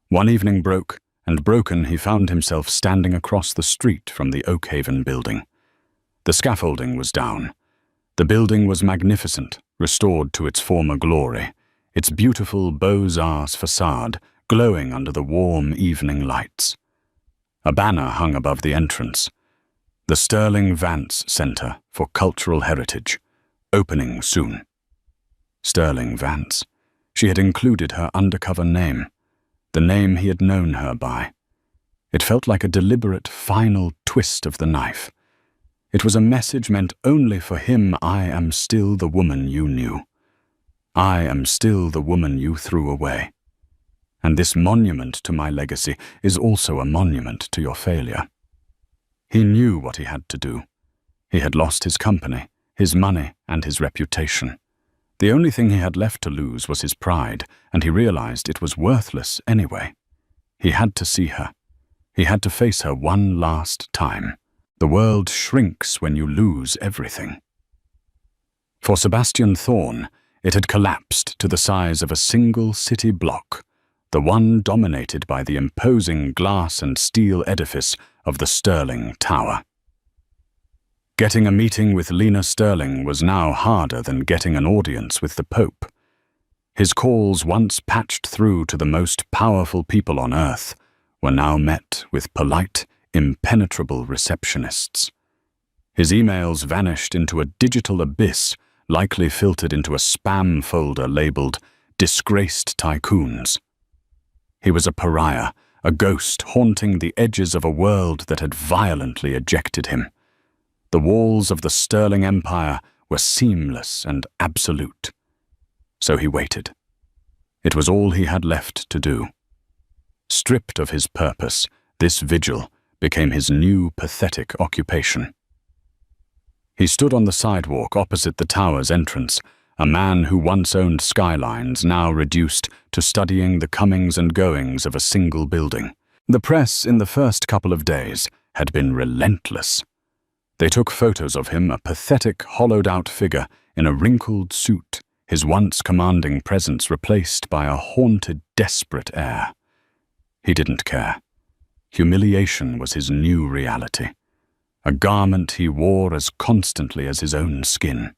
One evening broke, and broken he found himself standing across the street from the Oakhaven building. The scaffolding was down. The building was magnificent, restored to its former glory, its beautiful Beaux-Arts facade glowing under the warm evening lights. A banner hung above the entrance. The Sterling Vance Center for Cultural Heritage, opening soon. Sterling Vance. She had included her undercover name, the name he had known her by. It felt like a deliberate, final twist of the knife. It was a message meant only for him. I am still the woman you knew. I am still the woman you threw away. And this monument to my legacy is also a monument to your failure. He knew what he had to do. He had lost his company, his money, and his reputation. The only thing he had left to lose was his pride, and he realized it was worthless anyway. He had to see her. He had to face her one last time. The world shrinks when you lose everything. For Sebastian Thorne, it had collapsed to the size of a single city block, the one dominated by the imposing glass and steel edifice of the Sterling Tower. Getting a meeting with Lena Sterling was now harder than getting an audience with the Pope. His calls, once patched through to the most powerful people on earth, were now met with polite, impenetrable receptionists. His emails vanished into a digital abyss, likely filtered into a spam folder labeled "Disgraced Tycoons." He was a pariah, a ghost haunting the edges of a world that had violently ejected him. The walls of the Sterling Empire were seamless and absolute. So he waited. It was all he had left to do. Stripped of his purpose, this vigil became his new pathetic occupation. He stood on the sidewalk opposite the tower's entrance, a man who once owned skylines, now reduced to studying the comings and goings of a single building. The press in the first couple of days had been relentless. They took photos of him, a pathetic, hollowed-out figure in a wrinkled suit, his once commanding presence replaced by a haunted, desperate air. He didn't care. Humiliation was his new reality, a garment he wore as constantly as his own skin.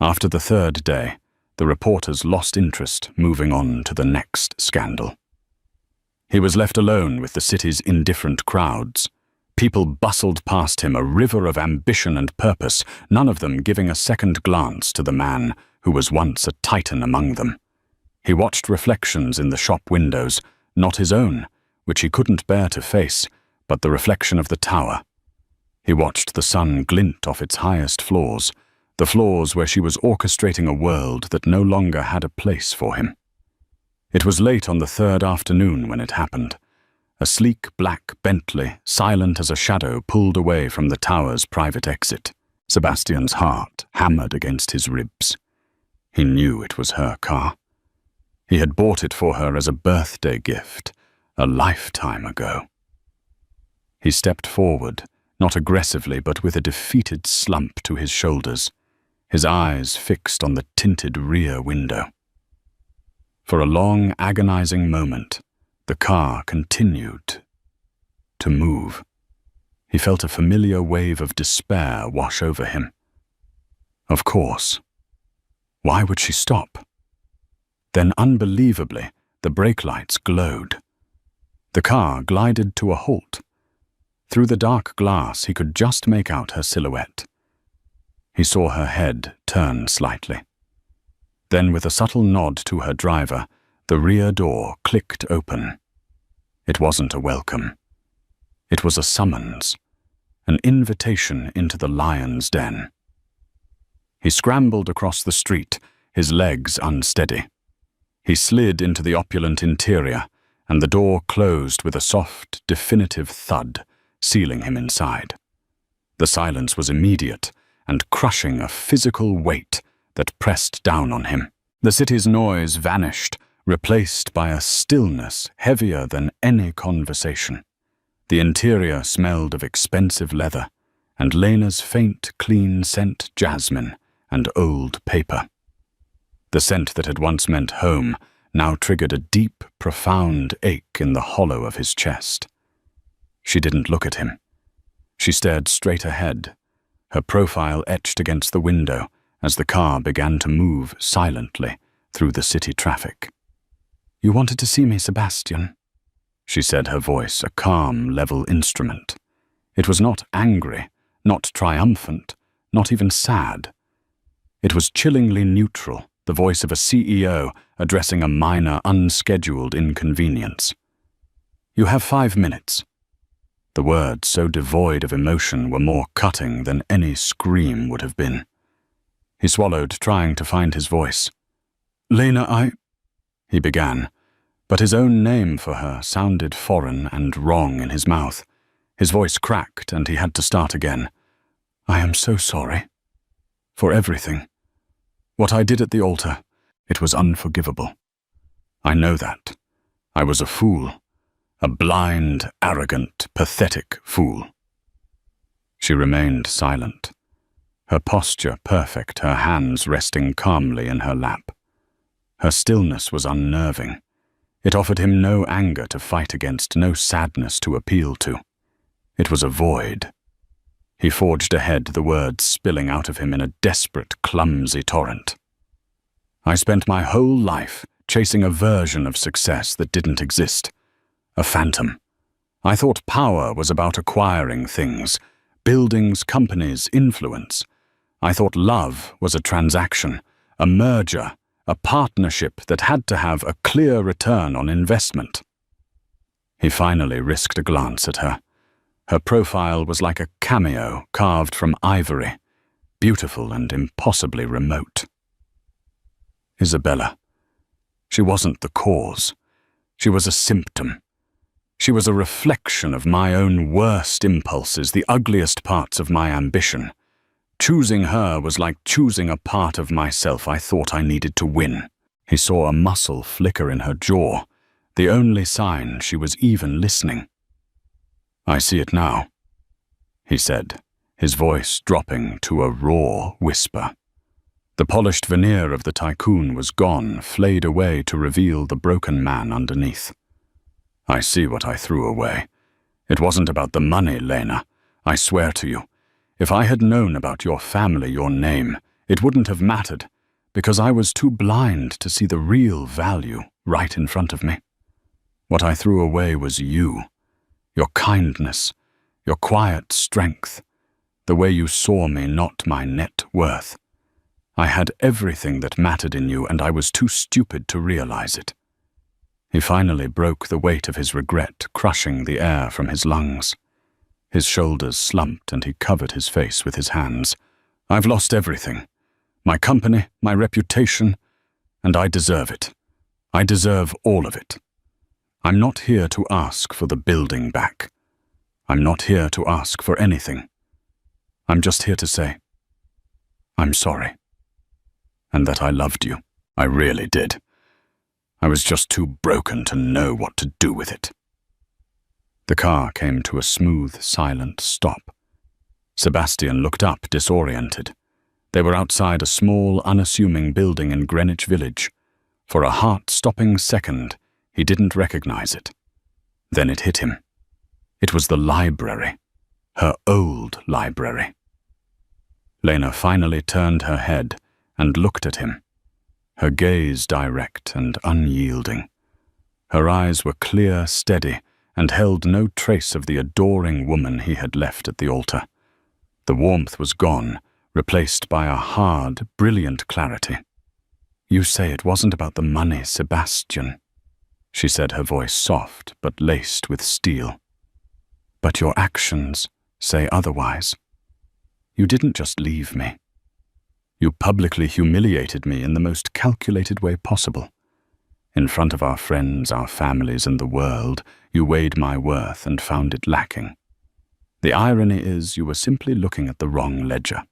After the third day, the reporters lost interest, moving on to the next scandal. He was left alone with the city's indifferent crowds. People bustled past him, a river of ambition and purpose, none of them giving a second glance to the man who was once a titan among them. He watched reflections in the shop windows, not his own, which he couldn't bear to face, but the reflection of the tower. He watched the sun glint off its highest floors, the floors where she was orchestrating a world that no longer had a place for him. It was late on the third afternoon when it happened. A sleek black Bentley, silent as a shadow, pulled away from the tower's private exit. Sebastian's heart hammered against his ribs. He knew it was her car. He had bought it for her as a birthday gift, a lifetime ago. He stepped forward, not aggressively but with a defeated slump to his shoulders, his eyes fixed on the tinted rear window. For a long, agonizing moment, the car continued to move. He felt a familiar wave of despair wash over him. Of course. Why would she stop? Then, unbelievably, the brake lights glowed. The car glided to a halt. Through the dark glass, he could just make out her silhouette. He saw her head turn slightly. Then, with a subtle nod to her driver, the rear door clicked open. It wasn't a welcome. It was a summons, an invitation into the lion's den. He scrambled across the street, his legs unsteady. He slid into the opulent interior, and the door closed with a soft, definitive thud, sealing him inside. The silence was immediate and crushing, a physical weight that pressed down on him. The city's noise vanished, replaced by a stillness heavier than any conversation. The interior smelled of expensive leather, and Lena's faint, clean scent jasmine and old paper. The scent that had once meant home now triggered a deep, profound ache in the hollow of his chest. She didn't look at him. She stared straight ahead, her profile etched against the window as the car began to move silently through the city traffic. "You wanted to see me, Sebastian," she said, her voice a calm, level instrument. It was not angry, not triumphant, not even sad. It was chillingly neutral, the voice of a CEO addressing a minor, unscheduled inconvenience. "You have 5 minutes." The words, so devoid of emotion, were more cutting than any scream would have been. He swallowed, trying to find his voice. "Lena, he began, but his own name for her sounded foreign and wrong in his mouth. His voice cracked, and he had to start again. "I am so sorry. For everything. What I did at the altar, it was unforgivable. I know that. I was a fool. A blind, arrogant, pathetic fool." She remained silent, her posture perfect, her hands resting calmly in her lap. Her stillness was unnerving. It offered him no anger to fight against, no sadness to appeal to. It was a void. He forged ahead, the words spilling out of him in a desperate, clumsy torrent. "I spent my whole life chasing a version of success that didn't exist. A phantom. I thought power was about acquiring things, buildings, companies, influence. I thought love was a transaction, a merger, a partnership that had to have a clear return on investment." He finally risked a glance at her. Her profile was like a cameo carved from ivory, beautiful and impossibly remote. Isabella. She wasn't the cause. She was a symptom. She was a reflection of my own worst impulses, the ugliest parts of my ambition. Choosing her was like choosing a part of myself I thought I needed to win. He saw a muscle flicker in her jaw, the only sign she was even listening. "I see it now," he said, his voice dropping to a raw whisper. The polished veneer of the tycoon was gone, flayed away to reveal the broken man underneath. "I see what I threw away. It wasn't about the money, Lena. I swear to you. If I had known about your family, your name, it wouldn't have mattered, because I was too blind to see the real value right in front of me. What I threw away was you, your kindness, your quiet strength, the way you saw me, not my net worth. I had everything that mattered in you, and I was too stupid to realize it." He finally broke the weight of his regret, crushing the air from his lungs. His shoulders slumped, and he covered his face with his hands. "I've lost everything. My company, my reputation, and I deserve it. I deserve all of it. I'm not here to ask for the building back. I'm not here to ask for anything. I'm just here to say, I'm sorry. And that I loved you. I really did. I was just too broken to know what to do with it." The car came to a smooth, silent stop. Sebastian looked up, disoriented. They were outside a small, unassuming building in Greenwich Village. For a heart-stopping second, he didn't recognize it. Then it hit him. It was the library. Her old library. Lena finally turned her head and looked at him, her gaze direct and unyielding. Her eyes were clear, steady, and held no trace of the adoring woman he had left at the altar. The warmth was gone, replaced by a hard, brilliant clarity. "You say it wasn't about the money, Sebastian," she said, her voice soft but laced with steel. "But your actions say otherwise. You didn't just leave me. You publicly humiliated me in the most calculated way possible. In front of our friends, our families, and the world, you weighed my worth and found it lacking. The irony is you were simply looking at the wrong ledger."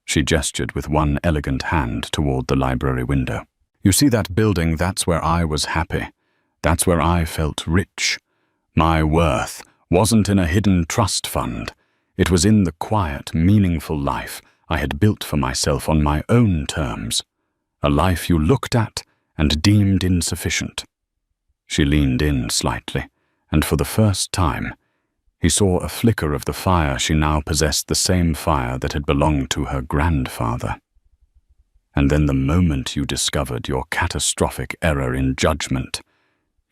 She gestured with one elegant hand toward the library window. "You see that building? That's where I was happy. That's where I felt rich. My worth wasn't in a hidden trust fund. It was in the quiet, meaningful life I had built for myself on my own terms. A life you looked at and deemed insufficient." She leaned in slightly, and for the first time, he saw a flicker of the fire she now possessed, the same fire that had belonged to her grandfather. "And then the moment you discovered your catastrophic error in judgment,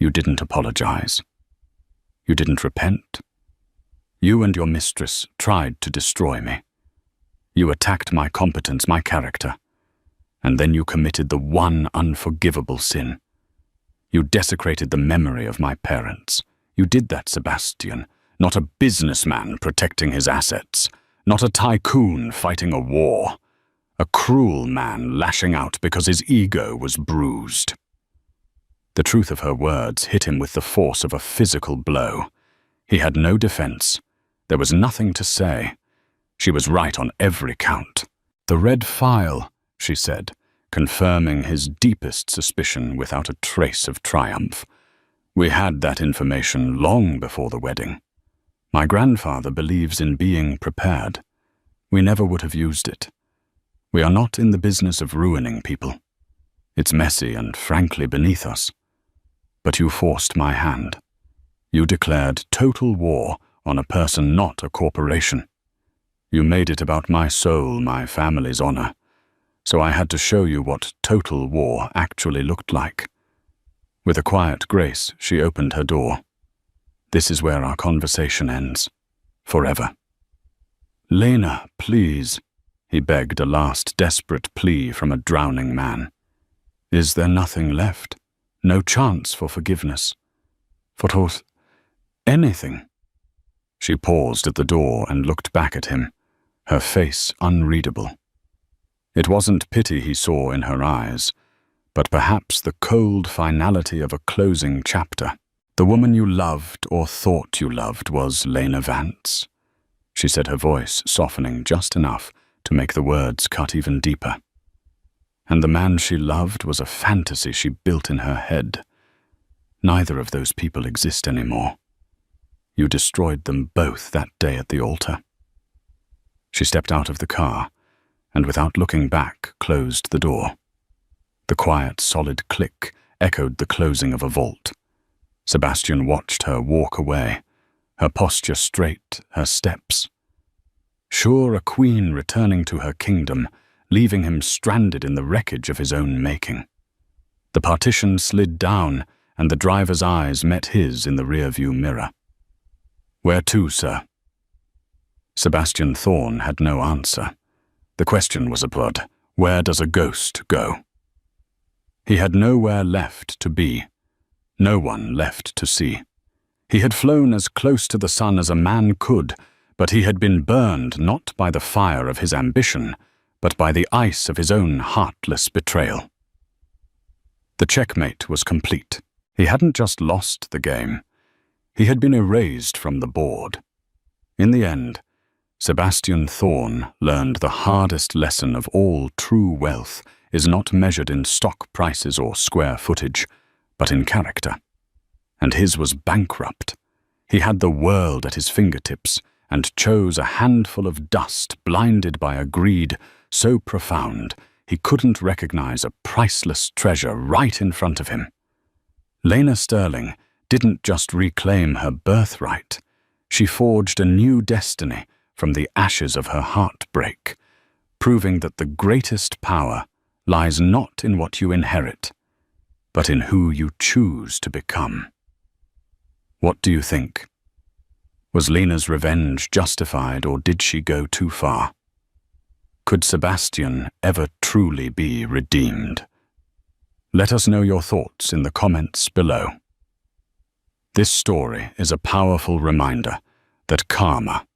you didn't apologize. You didn't repent. You and your mistress tried to destroy me. You attacked my competence, my character. And then you committed the one unforgivable sin. You desecrated the memory of my parents. You did that, Sebastian. Not a businessman protecting his assets. Not a tycoon fighting a war. a cruel man lashing out because his ego was bruised. The truth of her words hit him with the force of a physical blow. He had no defense. There was nothing to say. She was right on every count. "The red file," she said, confirming his deepest suspicion without a trace of triumph. "We had that information long before the wedding. My grandfather believes in being prepared. We never would have used it. We are not in the business of ruining people. It's messy and frankly beneath us. But you forced my hand. You declared total war on a person, not a corporation. You made it about my soul, my family's honor. So I had to show you what total war actually looked like." With a quiet grace, she opened her door. "This is where our conversation ends. Forever." "Lena, please," he begged, a last desperate plea from a drowning man. "Is there nothing left? No chance for forgiveness? For anything?" She paused at the door and looked back at him, her face unreadable. It wasn't pity he saw in her eyes, but perhaps the cold finality of a closing chapter. "The woman you loved or thought you loved was Lena Vance," she said, her voice softening just enough to make the words cut even deeper. "And the man she loved was a fantasy she built in her head. Neither of those people exist anymore. You destroyed them both that day at the altar." She stepped out of the car, and without looking back, closed the door. The quiet, solid click echoed the closing of a vault. Sebastian watched her walk away, her posture straight, her steps. Sure, a queen returning to her kingdom, leaving him stranded in the wreckage of his own making. The partition slid down, and the driver's eyes met his in the rearview mirror. "Where to, sir?" Sebastian Thorne had no answer. The question was absurd. Where does a ghost go? He had nowhere left to be, no one left to see. He had flown as close to the sun as a man could, but he had been burned not by the fire of his ambition, but by the ice of his own heartless betrayal. The checkmate was complete. He hadn't just lost the game. He had been erased from the board. In the end, Sebastian Thorne learned the hardest lesson of all true wealth is not measured in stock prices or square footage, but in character. And his was bankrupt. He had the world at his fingertips and chose a handful of dust blinded by a greed so profound he couldn't recognize a priceless treasure right in front of him. Lena Sterling didn't just reclaim her birthright. She forged a new destiny from the ashes of her heartbreak, proving that the greatest power lies not in what you inherit, but in who you choose to become. What do you think? Was Lena's revenge justified, or did she go too far? Could Sebastian ever truly be redeemed? Let us know your thoughts in the comments below. This story is a powerful reminder that karma,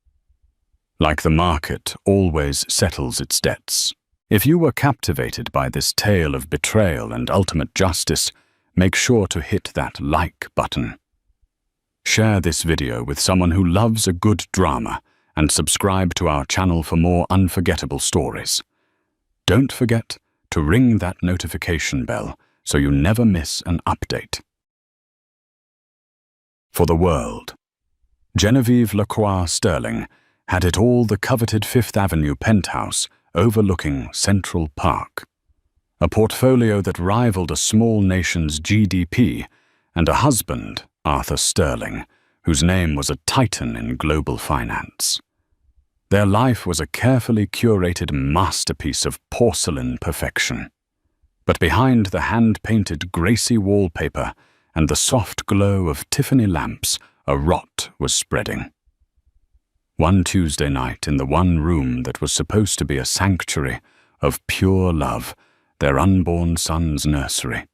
like the market, always settles its debts. If you were captivated by this tale of betrayal and ultimate justice, make sure to hit that like button. Share this video with someone who loves a good drama and subscribe to our channel for more unforgettable stories. Don't forget to ring that notification bell so you never miss an update. For the world, Genevieve Lacroix Sterling had it all: the coveted Fifth Avenue penthouse overlooking Central Park, a portfolio that rivaled a small nation's GDP, and a husband, Arthur Sterling, whose name was a titan in global finance. Their life was a carefully curated masterpiece of porcelain perfection. But behind the hand-painted Gracie wallpaper and the soft glow of Tiffany lamps, a rot was spreading. One Tuesday night, in the one room that was supposed to be a sanctuary of pure love, their unborn son's nursery,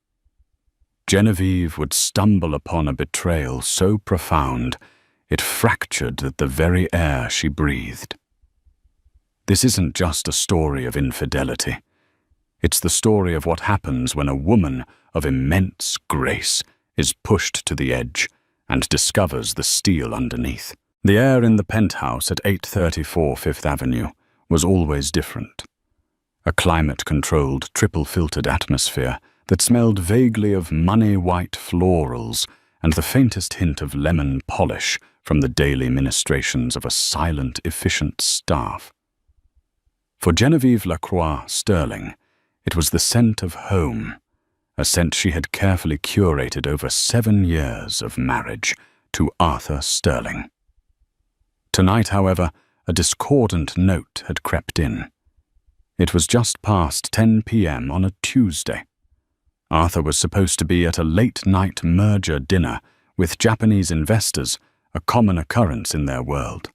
Genevieve would stumble upon a betrayal so profound it fractured the very air she breathed. This isn't just a story of infidelity. It's the story of what happens when a woman of immense grace is pushed to the edge and discovers the steel underneath. The air in the penthouse at 834 Fifth Avenue was always different. A climate-controlled, triple-filtered atmosphere that smelled vaguely of money-white florals and the faintest hint of lemon polish from the daily ministrations of a silent, efficient staff. For Genevieve Lacroix Sterling, it was the scent of home, a scent she had carefully curated over 7 years of marriage to Arthur Sterling. Tonight, however, a discordant note had crept in. It was just past 10 p.m. on a Tuesday. Arthur was supposed to be at a late-night merger dinner with Japanese investors, a common occurrence in their world.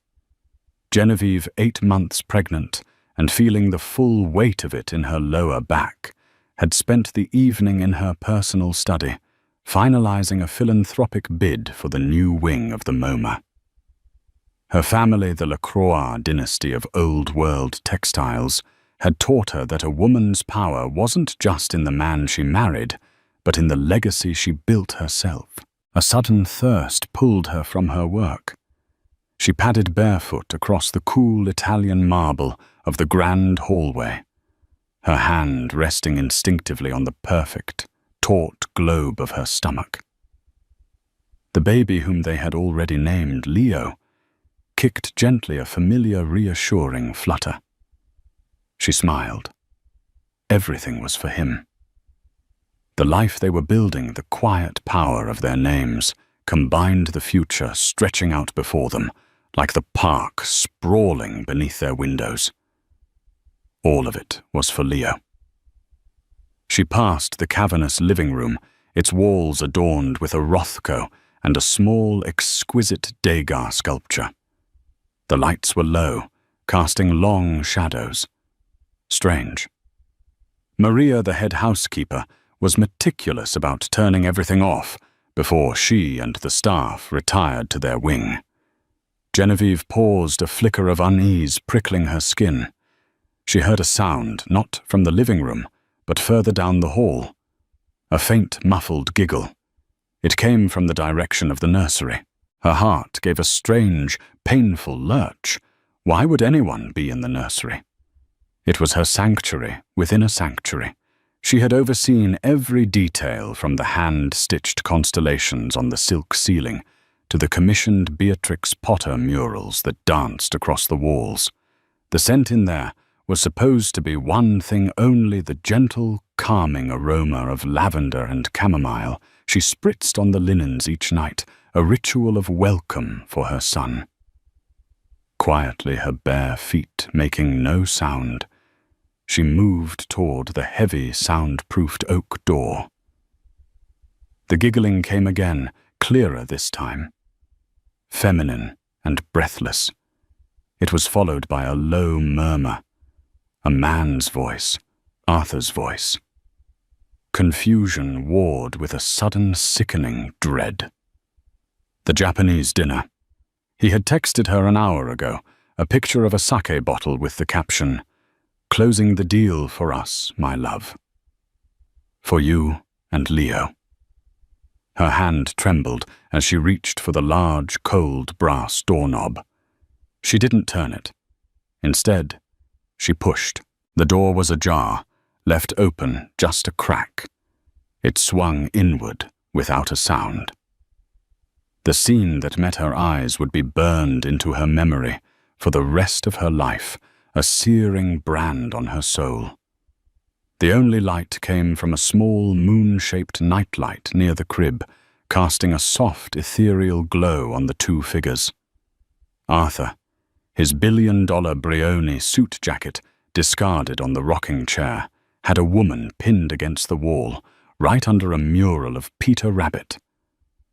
Genevieve, 8 months pregnant, and feeling the full weight of it in her lower back, had spent the evening in her personal study, finalizing a philanthropic bid for the new wing of the MoMA. Her family, the Lacroix dynasty of old-world textiles, had taught her that a woman's power wasn't just in the man she married, but in the legacy she built herself. A sudden thirst pulled her from her work. She padded barefoot across the cool Italian marble of the grand hallway, her hand resting instinctively on the perfect, taut globe of her stomach. The baby, whom they had already named Leo, kicked gently a familiar, reassuring flutter. She smiled. Everything was for him. The life they were building, the quiet power of their names, combined the future stretching out before them, like the park sprawling beneath their windows. All of it was for Leo. She passed the cavernous living room, its walls adorned with a Rothko and a small, exquisite Degas sculpture. The lights were low, casting long shadows. Strange. Maria, the head housekeeper, was meticulous about turning everything off before she and the staff retired to their wing. Genevieve paused, a flicker of unease prickling her skin. She heard a sound, not from the living room, but further down the hall. A faint, muffled giggle. It came from the direction of the nursery. Her heart gave a strange, painful lurch. Why would anyone be in the nursery? It was her sanctuary within a sanctuary. She had overseen every detail, from the hand-stitched constellations on the silk ceiling to the commissioned Beatrix Potter murals that danced across the walls. The scent in there was supposed to be one thing only: the gentle, calming aroma of lavender and chamomile she spritzed on the linens each night, a ritual of welcome for her son. Quietly, her bare feet making no sound, she moved toward the heavy, soundproofed oak door. The giggling came again, clearer this time. Feminine and breathless. It was followed by a low murmur. A man's voice, Arthur's voice. Confusion warred with a sudden, sickening dread. The Japanese dinner. He had texted her an hour ago, a picture of a sake bottle with the caption, "Closing the deal for us, my love. For you and Leo." Her hand trembled as she reached for the large, cold brass doorknob. She didn't turn it. Instead, she pushed. The door was ajar, left open just a crack. It swung inward without a sound. The scene that met her eyes would be burned into her memory for the rest of her life, a searing brand on her soul. The only light came from a small moon-shaped nightlight near the crib, casting a soft, ethereal glow on the two figures. Arthur, his billion-dollar Brioni suit jacket discarded on the rocking chair, had a woman pinned against the wall, right under a mural of Peter Rabbit.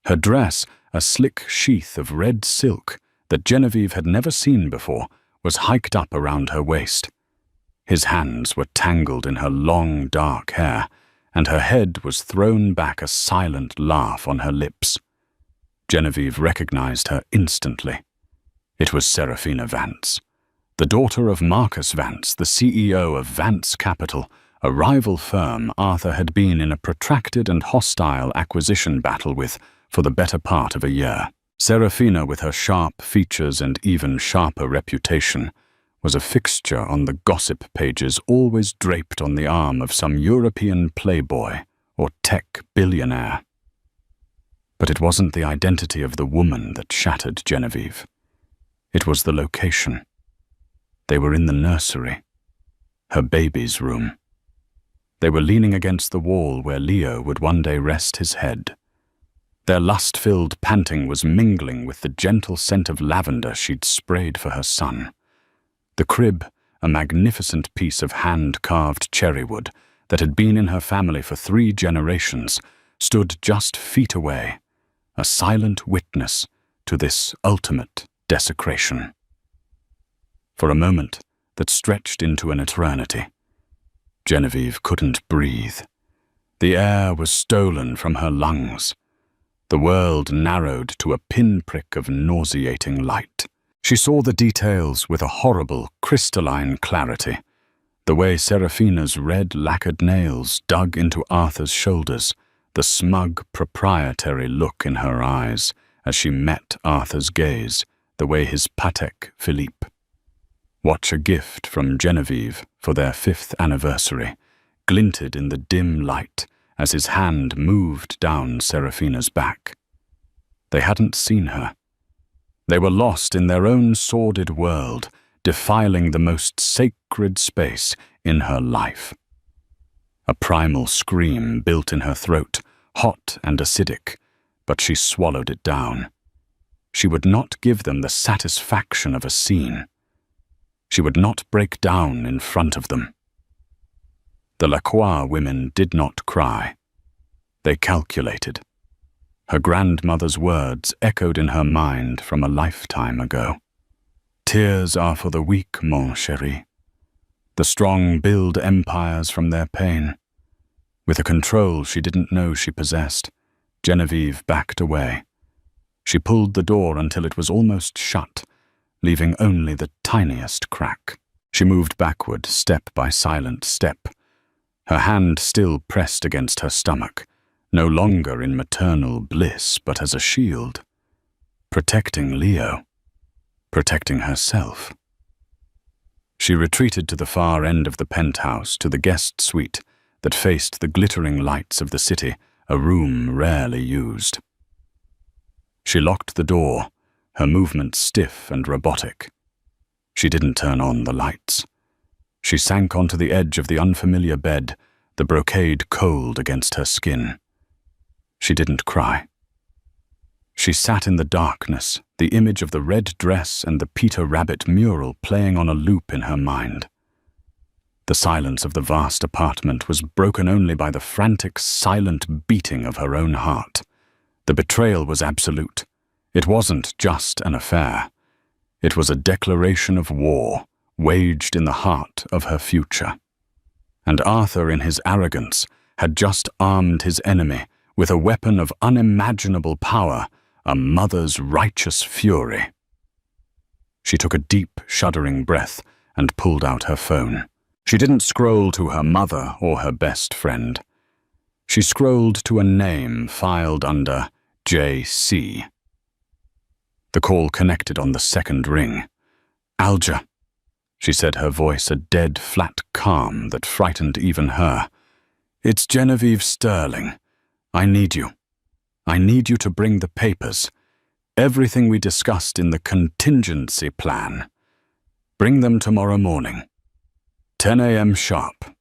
Her dress, a slick sheath of red silk that Genevieve had never seen before, was hiked up around her waist. His hands were tangled in her long, dark hair, and her head was thrown back, a silent laugh on her lips. Genevieve recognized her instantly. It was Serafina Vance, The daughter of Marcus Vance, the CEO of Vance Capital, a rival firm Arthur had been in a protracted and hostile acquisition battle with for the better part of a year. Serafina, with her sharp features and even sharper reputation, was a fixture on the gossip pages, always draped on the arm of some European playboy or tech billionaire. But it wasn't the identity of the woman that shattered Genevieve. It was the location. They were in the nursery, her baby's room. They were leaning against the wall where Leo would one day rest his head. Their lust-filled panting was mingling with the gentle scent of lavender she'd sprayed for her son. The crib, a magnificent piece of hand-carved cherrywood that had been in her family for 3 generations, stood just feet away, a silent witness to this ultimate desecration. For a moment that stretched into an eternity, Genevieve couldn't breathe. The air was stolen from her lungs. The world narrowed to a pinprick of nauseating light. She saw the details with a horrible, crystalline clarity. The way Serafina's red lacquered nails dug into Arthur's shoulders, the smug, proprietary look in her eyes as she met Arthur's gaze, the way his Patek Philippe. Watch a gift from Genevieve for their 5th anniversary glinted in the dim light as his hand moved down Serafina's back. They hadn't seen her. They were lost in their own sordid world, defiling the most sacred space in her life. A primal scream built in her throat, hot and acidic, but she swallowed it down. She would not give them the satisfaction of a scene. She would not break down in front of them. The Lacroix women did not cry. They calculated. Her grandmother's words echoed in her mind from a lifetime ago. Tears are for the weak, mon chéri. The strong build empires from their pain. With a control she didn't know she possessed, Genevieve backed away. She pulled the door until it was almost shut, leaving only the tiniest crack. She moved backward, step by silent step, her hand still pressed against her stomach, no longer in maternal bliss but as a shield, protecting Leo, protecting herself. She retreated to the far end of the penthouse, to the guest suite that faced the glittering lights of the city, a room rarely used. She locked the door, her movements stiff and robotic. She didn't turn on the lights. She sank onto the edge of the unfamiliar bed, the brocade cold against her skin. She didn't cry. She sat in the darkness, the image of the red dress and the Peter Rabbit mural playing on a loop in her mind. The silence of the vast apartment was broken only by the frantic, silent beating of her own heart. The betrayal was absolute. It wasn't just an affair. It was a declaration of war, waged in the heart of her future. And Arthur, in his arrogance, had just armed his enemy with a weapon of unimaginable power, a mother's righteous fury. She took a deep, shuddering breath and pulled out her phone. She didn't scroll to her mother or her best friend. She scrolled to a name filed under J.C. The call connected on the second ring. "Alja," she said, her voice a dead, flat calm that frightened even her. "It's Genevieve Sterling. I need you. I need you to bring the papers. Everything we discussed in the contingency plan. Bring them tomorrow morning. 10 a.m. sharp."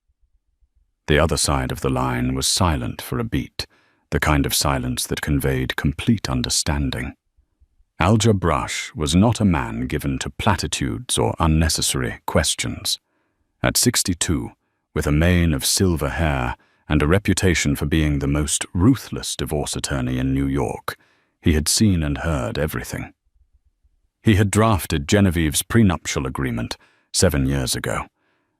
The other side of the line was silent for a beat, the kind of silence that conveyed complete understanding. Alja Brush was not a man given to platitudes or unnecessary questions. At 62, with a mane of silver hair and a reputation for being the most ruthless divorce attorney in New York, he had seen and heard everything. He had drafted Genevieve's prenuptial agreement 7 years ago,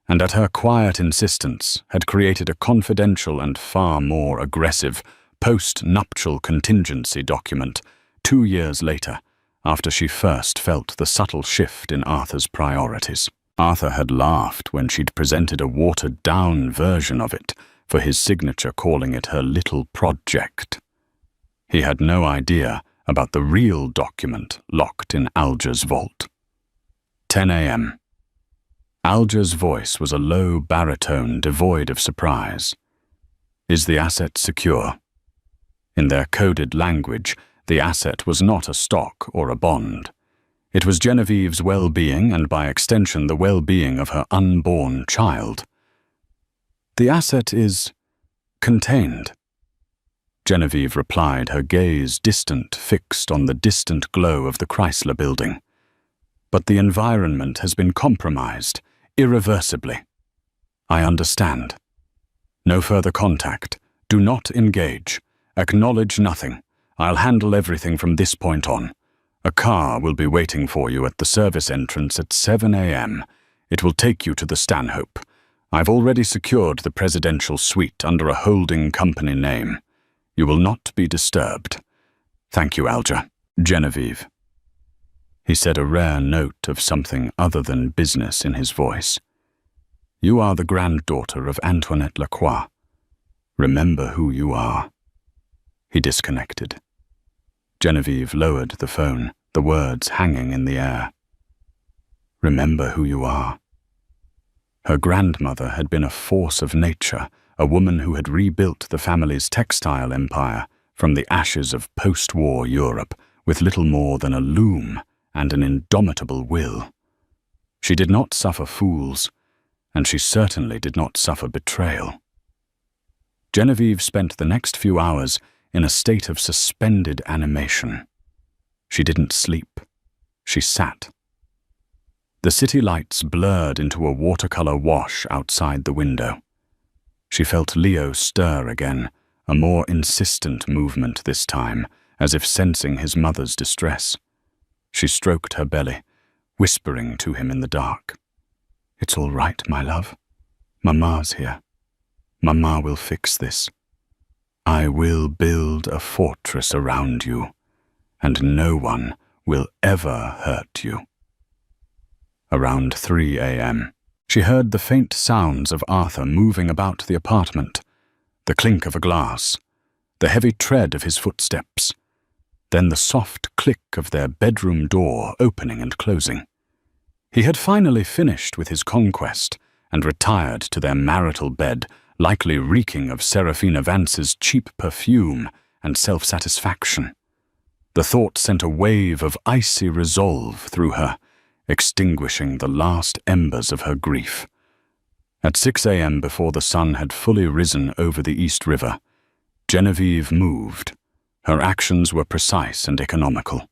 and at her quiet insistence had created a confidential and far more aggressive post-nuptial contingency document 2 years later, after she first felt the subtle shift in Arthur's priorities. Arthur had laughed when she'd presented a watered-down version of it for his signature, calling it her little project. He had no idea about the real document locked in Alger's vault. 10 a.m. Alger's voice was a low baritone devoid of surprise. "Is the asset secure?" In their coded language, the asset was not a stock or a bond. It was Genevieve's well-being and, by extension, the well-being of her unborn child. "The asset is contained," Genevieve replied, her gaze distant, fixed on the distant glow of the Chrysler Building. "But the environment has been compromised, irreversibly." "I understand. No further contact. Do not engage. Acknowledge nothing. I'll handle everything from this point on. A car will be waiting for you at the service entrance at 7 a.m. It will take you to the Stanhope. I've already secured the presidential suite under a holding company name. You will not be disturbed. Thank you, Alger." "Genevieve." He said, a rare note of something other than business in his voice. "You are the granddaughter of Antoinette Lacroix. Remember who you are." He disconnected. Genevieve lowered the phone, the words hanging in the air. "Remember who you are." Her grandmother had been a force of nature, a woman who had rebuilt the family's textile empire from the ashes of post-war Europe with little more than a loom and an indomitable will. She did not suffer fools, and she certainly did not suffer betrayal. Genevieve spent the next few hours in a state of suspended animation. She didn't sleep. She sat. The city lights blurred into a watercolor wash outside the window. She felt Leo stir again, a more insistent movement this time, as if sensing his mother's distress. She stroked her belly, whispering to him in the dark. "It's all right, my love. Mama's here. Mama will fix this. I will build a fortress around you, and no one will ever hurt you." Around 3 a.m., she heard the faint sounds of Arthur moving about the apartment, the clink of a glass, the heavy tread of his footsteps, then the soft click of their bedroom door opening and closing. He had finally finished with his conquest and retired to their marital bed, likely reeking of Serafina Vance's cheap perfume and self-satisfaction. The thought sent a wave of icy resolve through her, extinguishing the last embers of her grief. At 6 a.m., before the sun had fully risen over the East River, Genevieve moved. Her actions were precise and economical.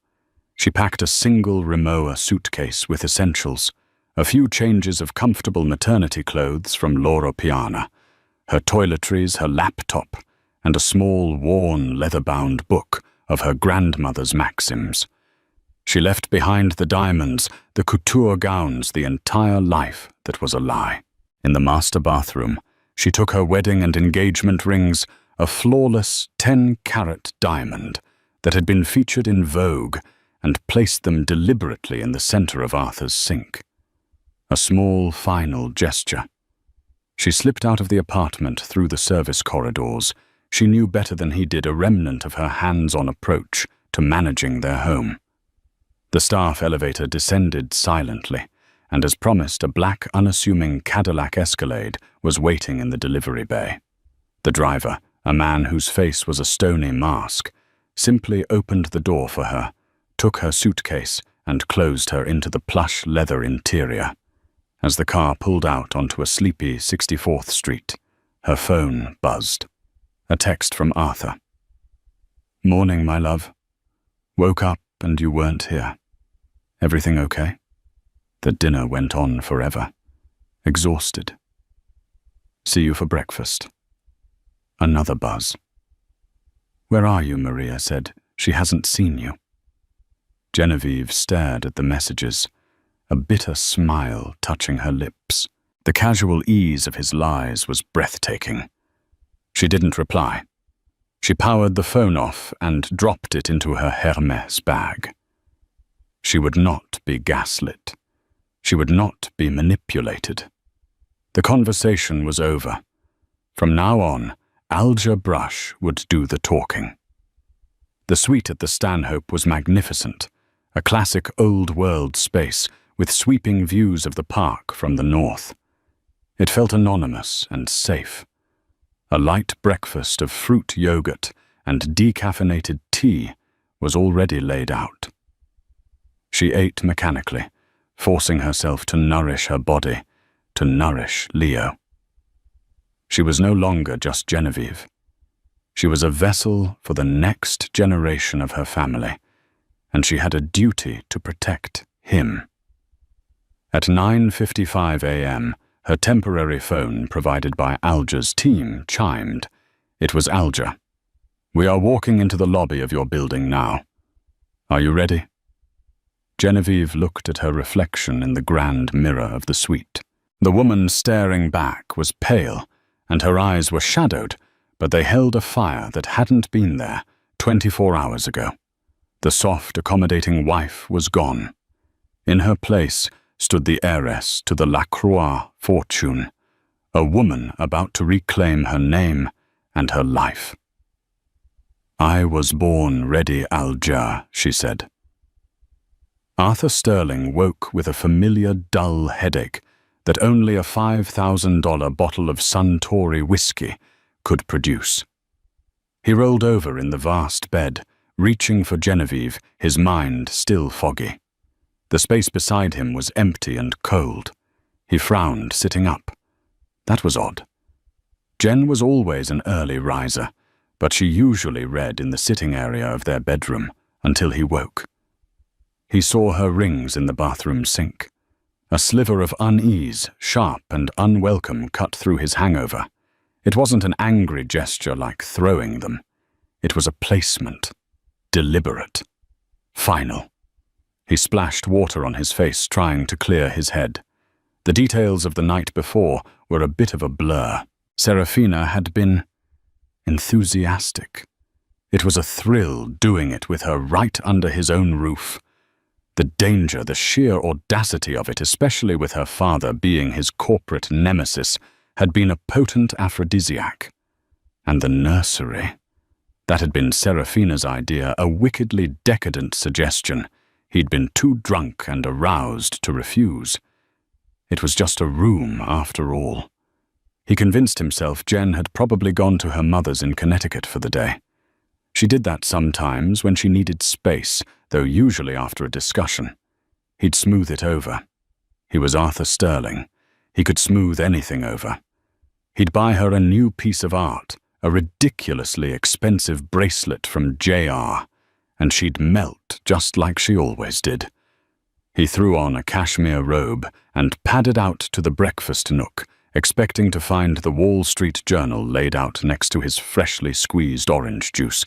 She packed a single Rimowa suitcase with essentials, a few changes of comfortable maternity clothes from Loro Piana, her toiletries, her laptop, and a small, worn, leather-bound book of her grandmother's maxims. She left behind the diamonds, the couture gowns, the entire life that was a lie. In the master bathroom, she took her wedding and engagement rings, a flawless 10-carat diamond that had been featured in Vogue, and placed them deliberately in the center of Arthur's sink. A small, final gesture. She slipped out of the apartment through the service corridors. She knew better than he did a remnant of her hands-on approach to managing their home. The staff elevator descended silently, and as promised, a black, unassuming Cadillac Escalade was waiting in the delivery bay. The driver, a man whose face was a stony mask, simply opened the door for her, took her suitcase, and closed her into the plush leather interior. As the car pulled out onto a sleepy 64th Street, her phone buzzed. A text from Arthur. "Morning, my love. Woke up and you weren't here. Everything okay?" The dinner went on forever. Exhausted. "See you for breakfast." Another buzz. "Where are you?" Maria said. "She hasn't seen you." Genevieve stared at the messages, a bitter smile touching her lips. The casual ease of his lies was breathtaking. She didn't reply. She powered the phone off and dropped it into her Heiress bag. She would not be gaslit. She would not be manipulated. The conversation was over. From now on, Alger Brush would do the talking. The suite at the Stanhope was magnificent, a classic old-world space with sweeping views of the park from the north. It felt anonymous and safe. A light breakfast of fruit yogurt and decaffeinated tea was already laid out. She ate mechanically, forcing herself to nourish her body, to nourish Leo. She was no longer just Genevieve. She was a vessel for the next generation of her family, and she had a duty to protect him. At 9:55 a.m., her temporary phone provided by Alger's team chimed. It was Alger. "We are walking into the lobby of your building now. Are you ready?" Genevieve looked at her reflection in the grand mirror of the suite. The woman staring back was pale, and her eyes were shadowed, but they held a fire that hadn't been there 24 hours ago. The soft, accommodating wife was gone. In her place stood the heiress to the Lacroix fortune, a woman about to reclaim her name and her life. "I was born ready, Alger," she said. Arthur Sterling woke with a familiar dull headache that only a $5,000 bottle of Suntory whiskey could produce. He rolled over in the vast bed, reaching for Genevieve, his mind still foggy. The space beside him was empty and cold. He frowned, sitting up. That was odd. Jen was always an early riser, but she usually read in the sitting area of their bedroom until he woke. He saw her rings in the bathroom sink. A sliver of unease, sharp and unwelcome, cut through his hangover. It wasn't an angry gesture like throwing them. It was a placement. Deliberate. Final. He splashed water on his face, trying to clear his head. The details of the night before were a bit of a blur. Serafina had been enthusiastic. It was a thrill doing it with her right under his own roof. The danger, the sheer audacity of it, especially with her father being his corporate nemesis, had been a potent aphrodisiac. And the nursery. That had been Serafina's idea, a wickedly decadent suggestion. He'd been too drunk and aroused to refuse. It was just a room, after all. He convinced himself Jen had probably gone to her mother's in Connecticut for the day. She did that sometimes when she needed space, though usually after a discussion. He'd smooth it over. He was Arthur Sterling. He could smooth anything over. He'd buy her a new piece of art, a ridiculously expensive bracelet from JR, and she'd melt just like she always did. He threw on a cashmere robe and padded out to the breakfast nook, expecting to find the Wall Street Journal laid out next to his freshly squeezed orange juice.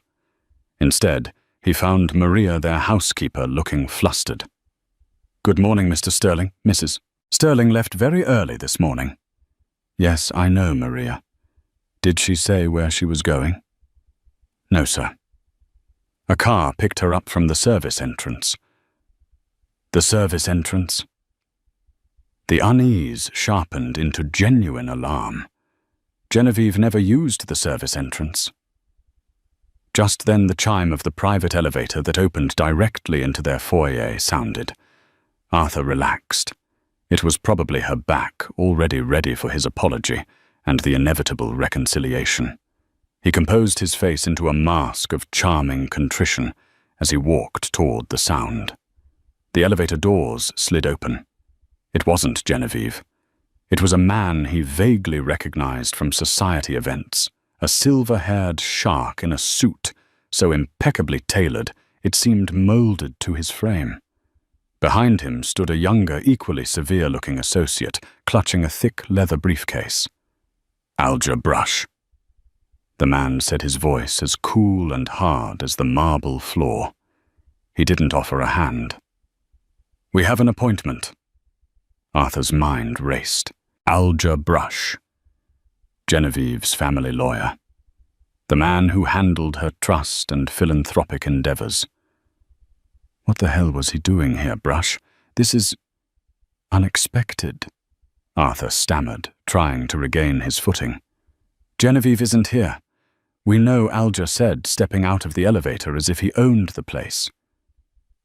Instead, he found Maria, their housekeeper, looking flustered. "Good morning, Mr. Sterling, Mrs. Sterling left very early this morning." "Yes, I know, Maria. Did she say where she was going?" "No, sir." A car picked her up from the service entrance. The service entrance? The unease sharpened into genuine alarm. Genevieve never used the service entrance. Just then the chime of the private elevator that opened directly into their foyer sounded. Arthur relaxed. It was probably her back, already ready for his apology and the inevitable reconciliation. He composed his face into a mask of charming contrition as he walked toward the sound. The elevator doors slid open. It wasn't Genevieve. It was a man he vaguely recognized from society events, a silver-haired shark in a suit so impeccably tailored it seemed molded to his frame. Behind him stood a younger, equally severe-looking associate, clutching a thick leather briefcase. "Alger Brush." The man said, his voice as cool and hard as the marble floor. He didn't offer a hand. "We have an appointment." Arthur's mind raced. Alger Brush. Genevieve's family lawyer. The man who handled her trust and philanthropic endeavors. What the hell was he doing here, Brush? This is unexpected, Arthur stammered, trying to regain his footing. Genevieve isn't here. We know, Alger said, stepping out of the elevator as if he owned the place.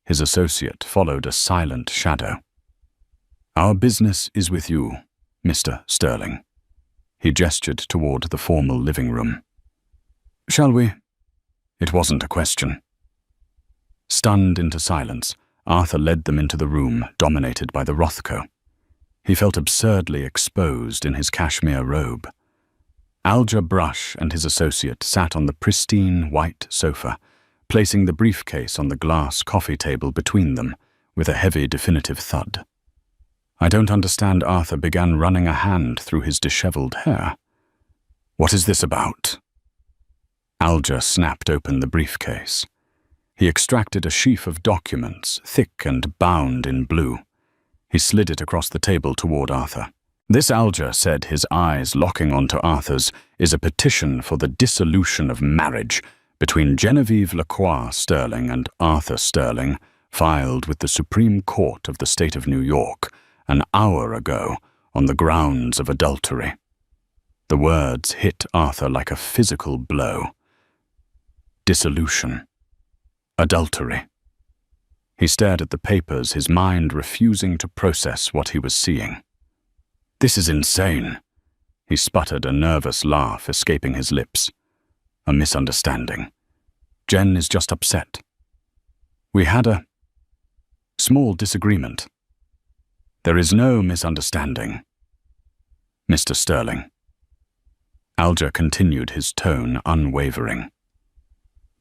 His associate followed a silent shadow. Our business is with you, Mr. Sterling. He gestured toward the formal living room. Shall we? It wasn't a question. Stunned into silence, Arthur led them into the room dominated by the Rothko. He felt absurdly exposed in his cashmere robe. Alger Brush and his associate sat on the pristine white sofa, placing the briefcase on the glass coffee table between them with a heavy definitive thud. I don't understand. Arthur began running a hand through his disheveled hair. What is this about? Alger snapped open the briefcase. He extracted a sheaf of documents, thick and bound in blue. He slid it across the table toward Arthur. This, Alger said, his eyes locking onto Arthur's, is a petition for the dissolution of marriage between Genevieve Lacroix Sterling and Arthur Sterling, filed with the Supreme Court of the State of New York an hour ago on the grounds of adultery. The words hit Arthur like a physical blow. Dissolution. Adultery. He stared at the papers, his mind refusing to process what he was seeing. This is insane. He sputtered, a nervous laugh escaping his lips. A misunderstanding. Jen is just upset. We had a small disagreement. There is no misunderstanding. Mr. Sterling. Alger continued, his tone unwavering.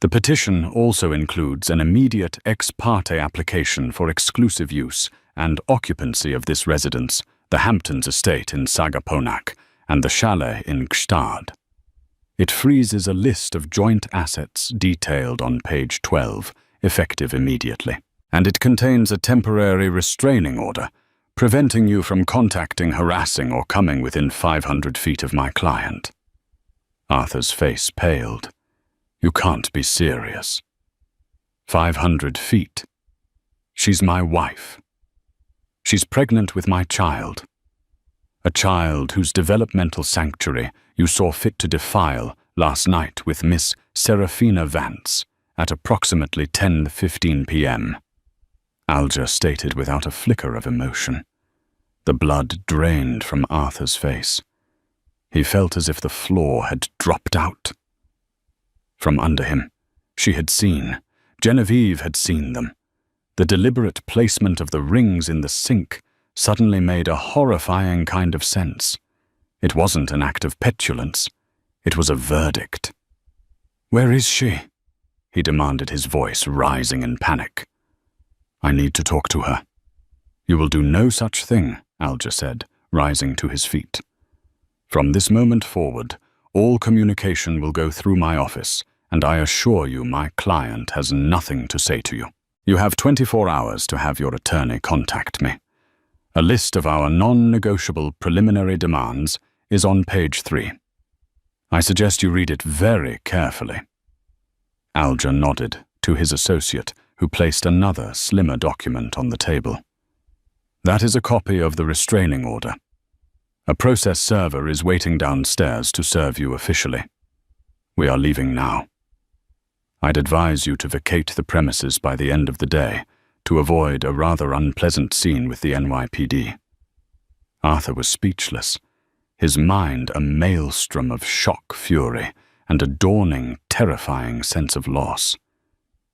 The petition also includes an immediate ex parte application for exclusive use and occupancy of this residence, the Hamptons estate in Sagaponack, and the chalet in Gstad. It freezes a list of joint assets detailed on page 12, effective immediately. And it contains a temporary restraining order, preventing you from contacting, harassing, or coming within 500 feet of my client. Arthur's face paled. You can't be serious. 500 feet. She's my wife. She's pregnant with my child. A child whose developmental sanctuary you saw fit to defile last night with Miss Serafina Vance at approximately 10:15 p.m. Alger stated without a flicker of emotion. The blood drained from Arthur's face. He felt as if the floor had dropped out. From under him, she had seen, Genevieve had seen them. The deliberate placement of the rings in the sink suddenly made a horrifying kind of sense. It wasn't an act of petulance. It was a verdict. Where is she? He demanded, his voice rising in panic. I need to talk to her. You will do no such thing, Alger said, rising to his feet. From this moment forward, all communication will go through my office, and I assure you my client has nothing to say to you. You have 24 hours to have your attorney contact me. A list of our non-negotiable preliminary demands is on page 3. I suggest you read it very carefully. Alger nodded to his associate, who placed another, slimmer document on the table. That is a copy of the restraining order. A process server is waiting downstairs to serve you officially. We are leaving now. I'd advise you to vacate the premises by the end of the day to avoid a rather unpleasant scene with the NYPD. Arthur was speechless, his mind a maelstrom of shock fury and a dawning, terrifying sense of loss.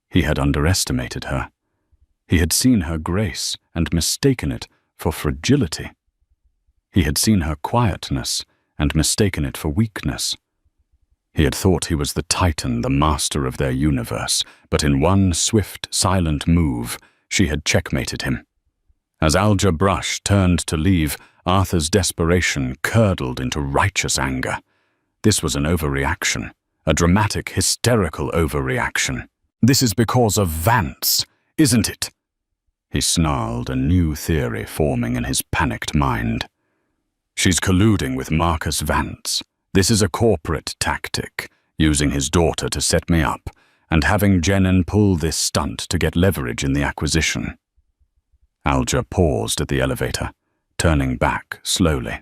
He had underestimated her. He had seen her grace and mistaken it for fragility. He had seen her quietness and mistaken it for weakness. He had thought he was the titan, the master of their universe, but in one swift, silent move, she had checkmated him. As Alger Brush turned to leave, Arthur's desperation curdled into righteous anger. This was an overreaction, a dramatic, hysterical overreaction. This is because of Vance, isn't it? He snarled, a new theory forming in his panicked mind. She's colluding with Marcus Vance. This is a corporate tactic, using his daughter to set me up, and having Jenin pull this stunt to get leverage in the acquisition. Alger paused at the elevator, turning back slowly.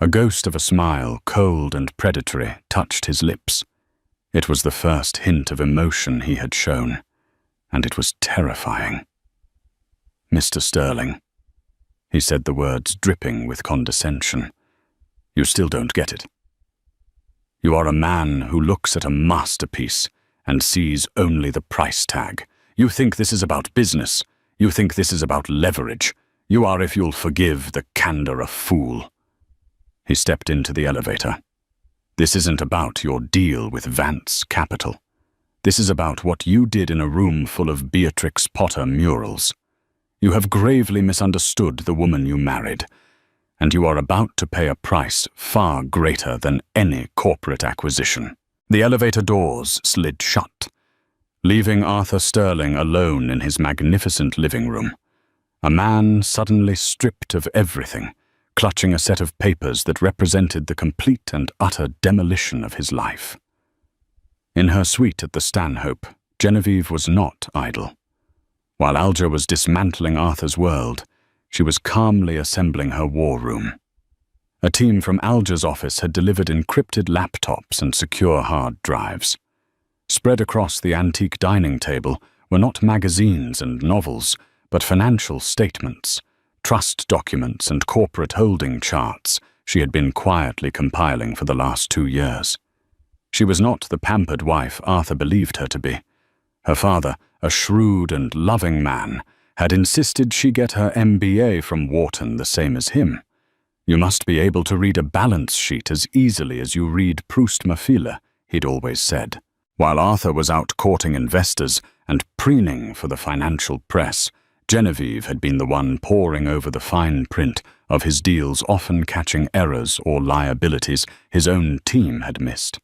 A ghost of a smile, cold and predatory, touched his lips. It was the first hint of emotion he had shown, and it was terrifying. "Mr. Sterling," he said, the words dripping with condescension, "you still don't get it. You are a man who looks at a masterpiece and sees only the price tag. You think this is about business. You think this is about leverage. You are, if you'll forgive the candor, a fool." He stepped into the elevator. "This isn't about your deal with Vance Capital. This is about what you did in a room full of Beatrix Potter murals. You have gravely misunderstood the woman you married, and you are about to pay a price far greater than any corporate acquisition." The elevator doors slid shut, leaving Arthur Sterling alone in his magnificent living room, a man suddenly stripped of everything, clutching a set of papers that represented the complete and utter demolition of his life. In her suite at the Stanhope, Genevieve was not idle. While Alger was dismantling Arthur's world, she was calmly assembling her war room. A team from Alger's office had delivered encrypted laptops and secure hard drives. Spread across the antique dining table were not magazines and novels, but financial statements, trust documents and corporate holding charts she had been quietly compiling for the last 2 years. She was not the pampered wife Arthur believed her to be. Her father, a shrewd and loving man, had insisted she get her MBA from Wharton the same as him. "You must be able to read a balance sheet as easily as you read Proust Mafila," he'd always said. While Arthur was out courting investors and preening for the financial press, Genevieve had been the one poring over the fine print of his deals, often catching errors or liabilities his own team had missed.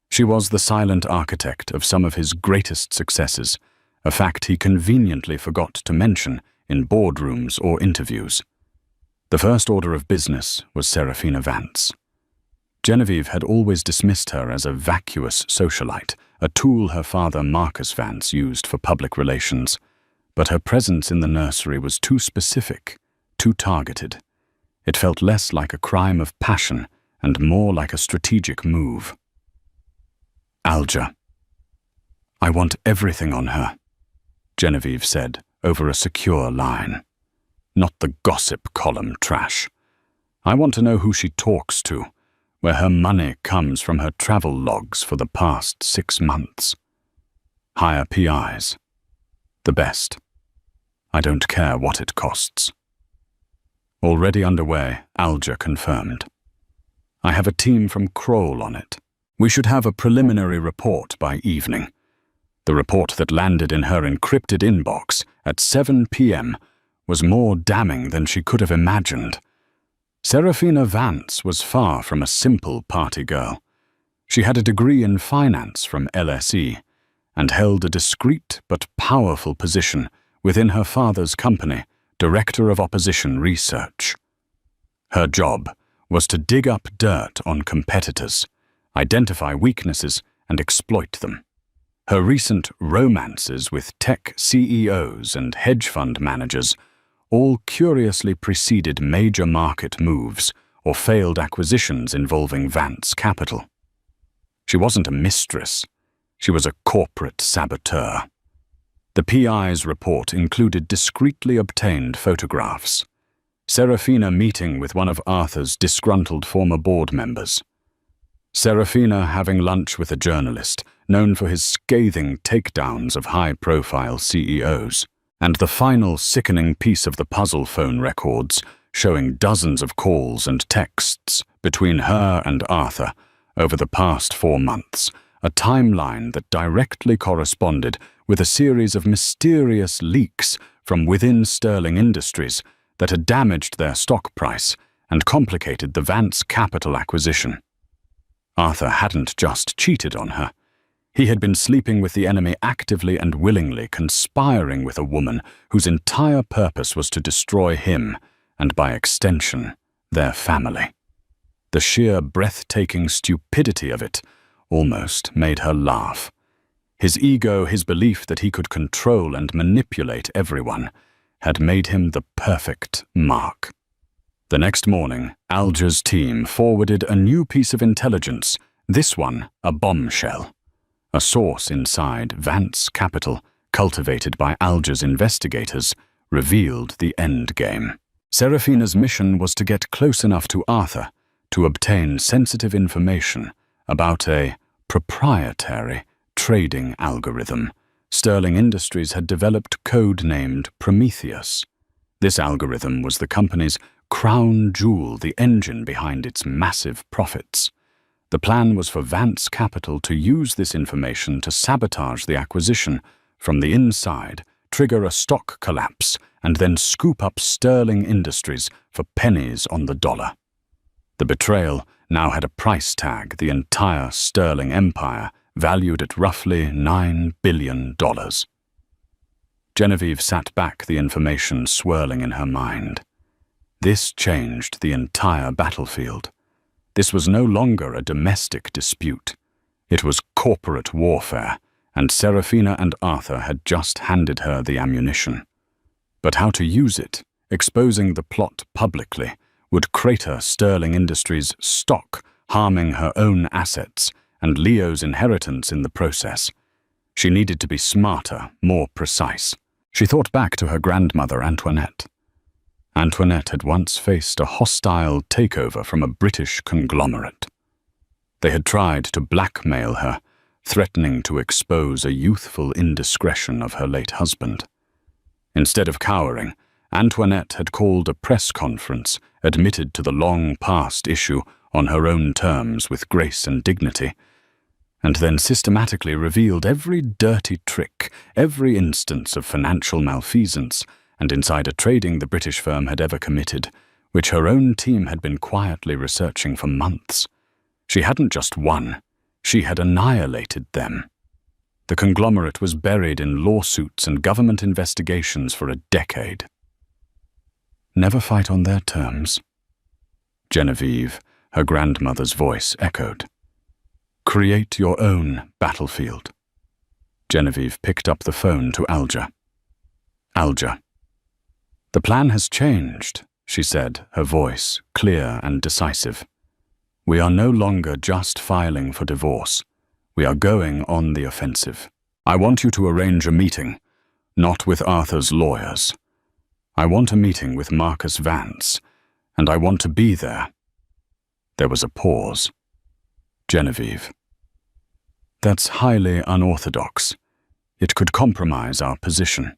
She was the silent architect of some of his greatest successes, a fact he conveniently forgot to mention in boardrooms or interviews. The first order of business was Serafina Vance. Genevieve had always dismissed her as a vacuous socialite, a tool her father Marcus Vance used for public relations, but her presence in the nursery was too specific, too targeted. It felt less like a crime of passion and more like a strategic move. "Alger, I want everything on her," Genevieve said over a secure line. "Not the gossip column trash. I want to know who she talks to, where her money comes from her travel logs for the past 6 months. Hire PIs. The best. I don't care what it costs." Already underway, Alger confirmed. "I have a team from Kroll on it. We should have a preliminary report by evening." The report that landed in her encrypted inbox at 7 p.m. was more damning than she could have imagined. Serafina Vance was far from a simple party girl. She had a degree in finance from LSE and held a discreet but powerful position within her father's company, Director of Opposition Research. Her job was to dig up dirt on competitors, identify weaknesses, and exploit them. Her recent romances with tech CEOs and hedge fund managers all curiously preceded major market moves or failed acquisitions involving Vance Capital. She wasn't a mistress. She was a corporate saboteur. The PI's report included discreetly obtained photographs. Serafina meeting with one of Arthur's disgruntled former board members. Serafina having lunch with a journalist known for his scathing takedowns of high-profile CEOs. And the final sickening piece of the puzzle phone records showing dozens of calls and texts between her and Arthur over the past 4 months, a timeline that directly corresponded with a series of mysterious leaks from within Sterling Industries that had damaged their stock price and complicated the Vance Capital acquisition. Arthur hadn't just cheated on her. He had been sleeping with the enemy, actively and willingly conspiring with a woman whose entire purpose was to destroy him and, by extension, their family. The sheer breathtaking stupidity of it almost made her laugh. His ego, his belief that he could control and manipulate everyone, had made him the perfect mark. The next morning, Alger's team forwarded a new piece of intelligence, this one a bombshell. A source inside Vance Capital, cultivated by Alger's investigators, revealed the end game. Serafina's mission was to get close enough to Arthur to obtain sensitive information about a proprietary trading algorithm Sterling Industries had developed, code-named Prometheus. This algorithm was the company's crown jewel, the engine behind its massive profits. The plan was for Vance Capital to use this information to sabotage the acquisition from the inside, trigger a stock collapse, and then scoop up Sterling Industries for pennies on the dollar. The betrayal now had a price tag, the entire Sterling empire, valued at roughly $9 billion. Genevieve sat back, the information swirling in her mind. This changed the entire battlefield. This was no longer a domestic dispute. It was corporate warfare, and Serafina and Arthur had just handed her the ammunition. But how to use it, exposing the plot publicly, would crater Sterling Industries' stock, harming her own assets and Leo's inheritance in the process. She needed to be smarter, more precise. She thought back to her grandmother, Antoinette. Antoinette had once faced a hostile takeover from a British conglomerate. They had tried to blackmail her, threatening to expose a youthful indiscretion of her late husband. Instead of cowering, Antoinette had called a press conference, admitted to the long-past issue on her own terms with grace and dignity, and then systematically revealed every dirty trick, every instance of financial malfeasance and insider trading the British firm had ever committed, which her own team had been quietly researching for months. She hadn't just won, she had annihilated them. The conglomerate was buried in lawsuits and government investigations for a decade. Never fight on their terms. Genevieve, her grandmother's voice echoed. Create your own battlefield. Genevieve picked up the phone to Alger. Alger. The plan has changed, she said, her voice clear and decisive. We are no longer just filing for divorce. We are going on the offensive. I want you to arrange a meeting, not with Arthur's lawyers. I want a meeting with Marcus Vance, and I want to be there. There was a pause. Genevieve. That's highly unorthodox. It could compromise our position.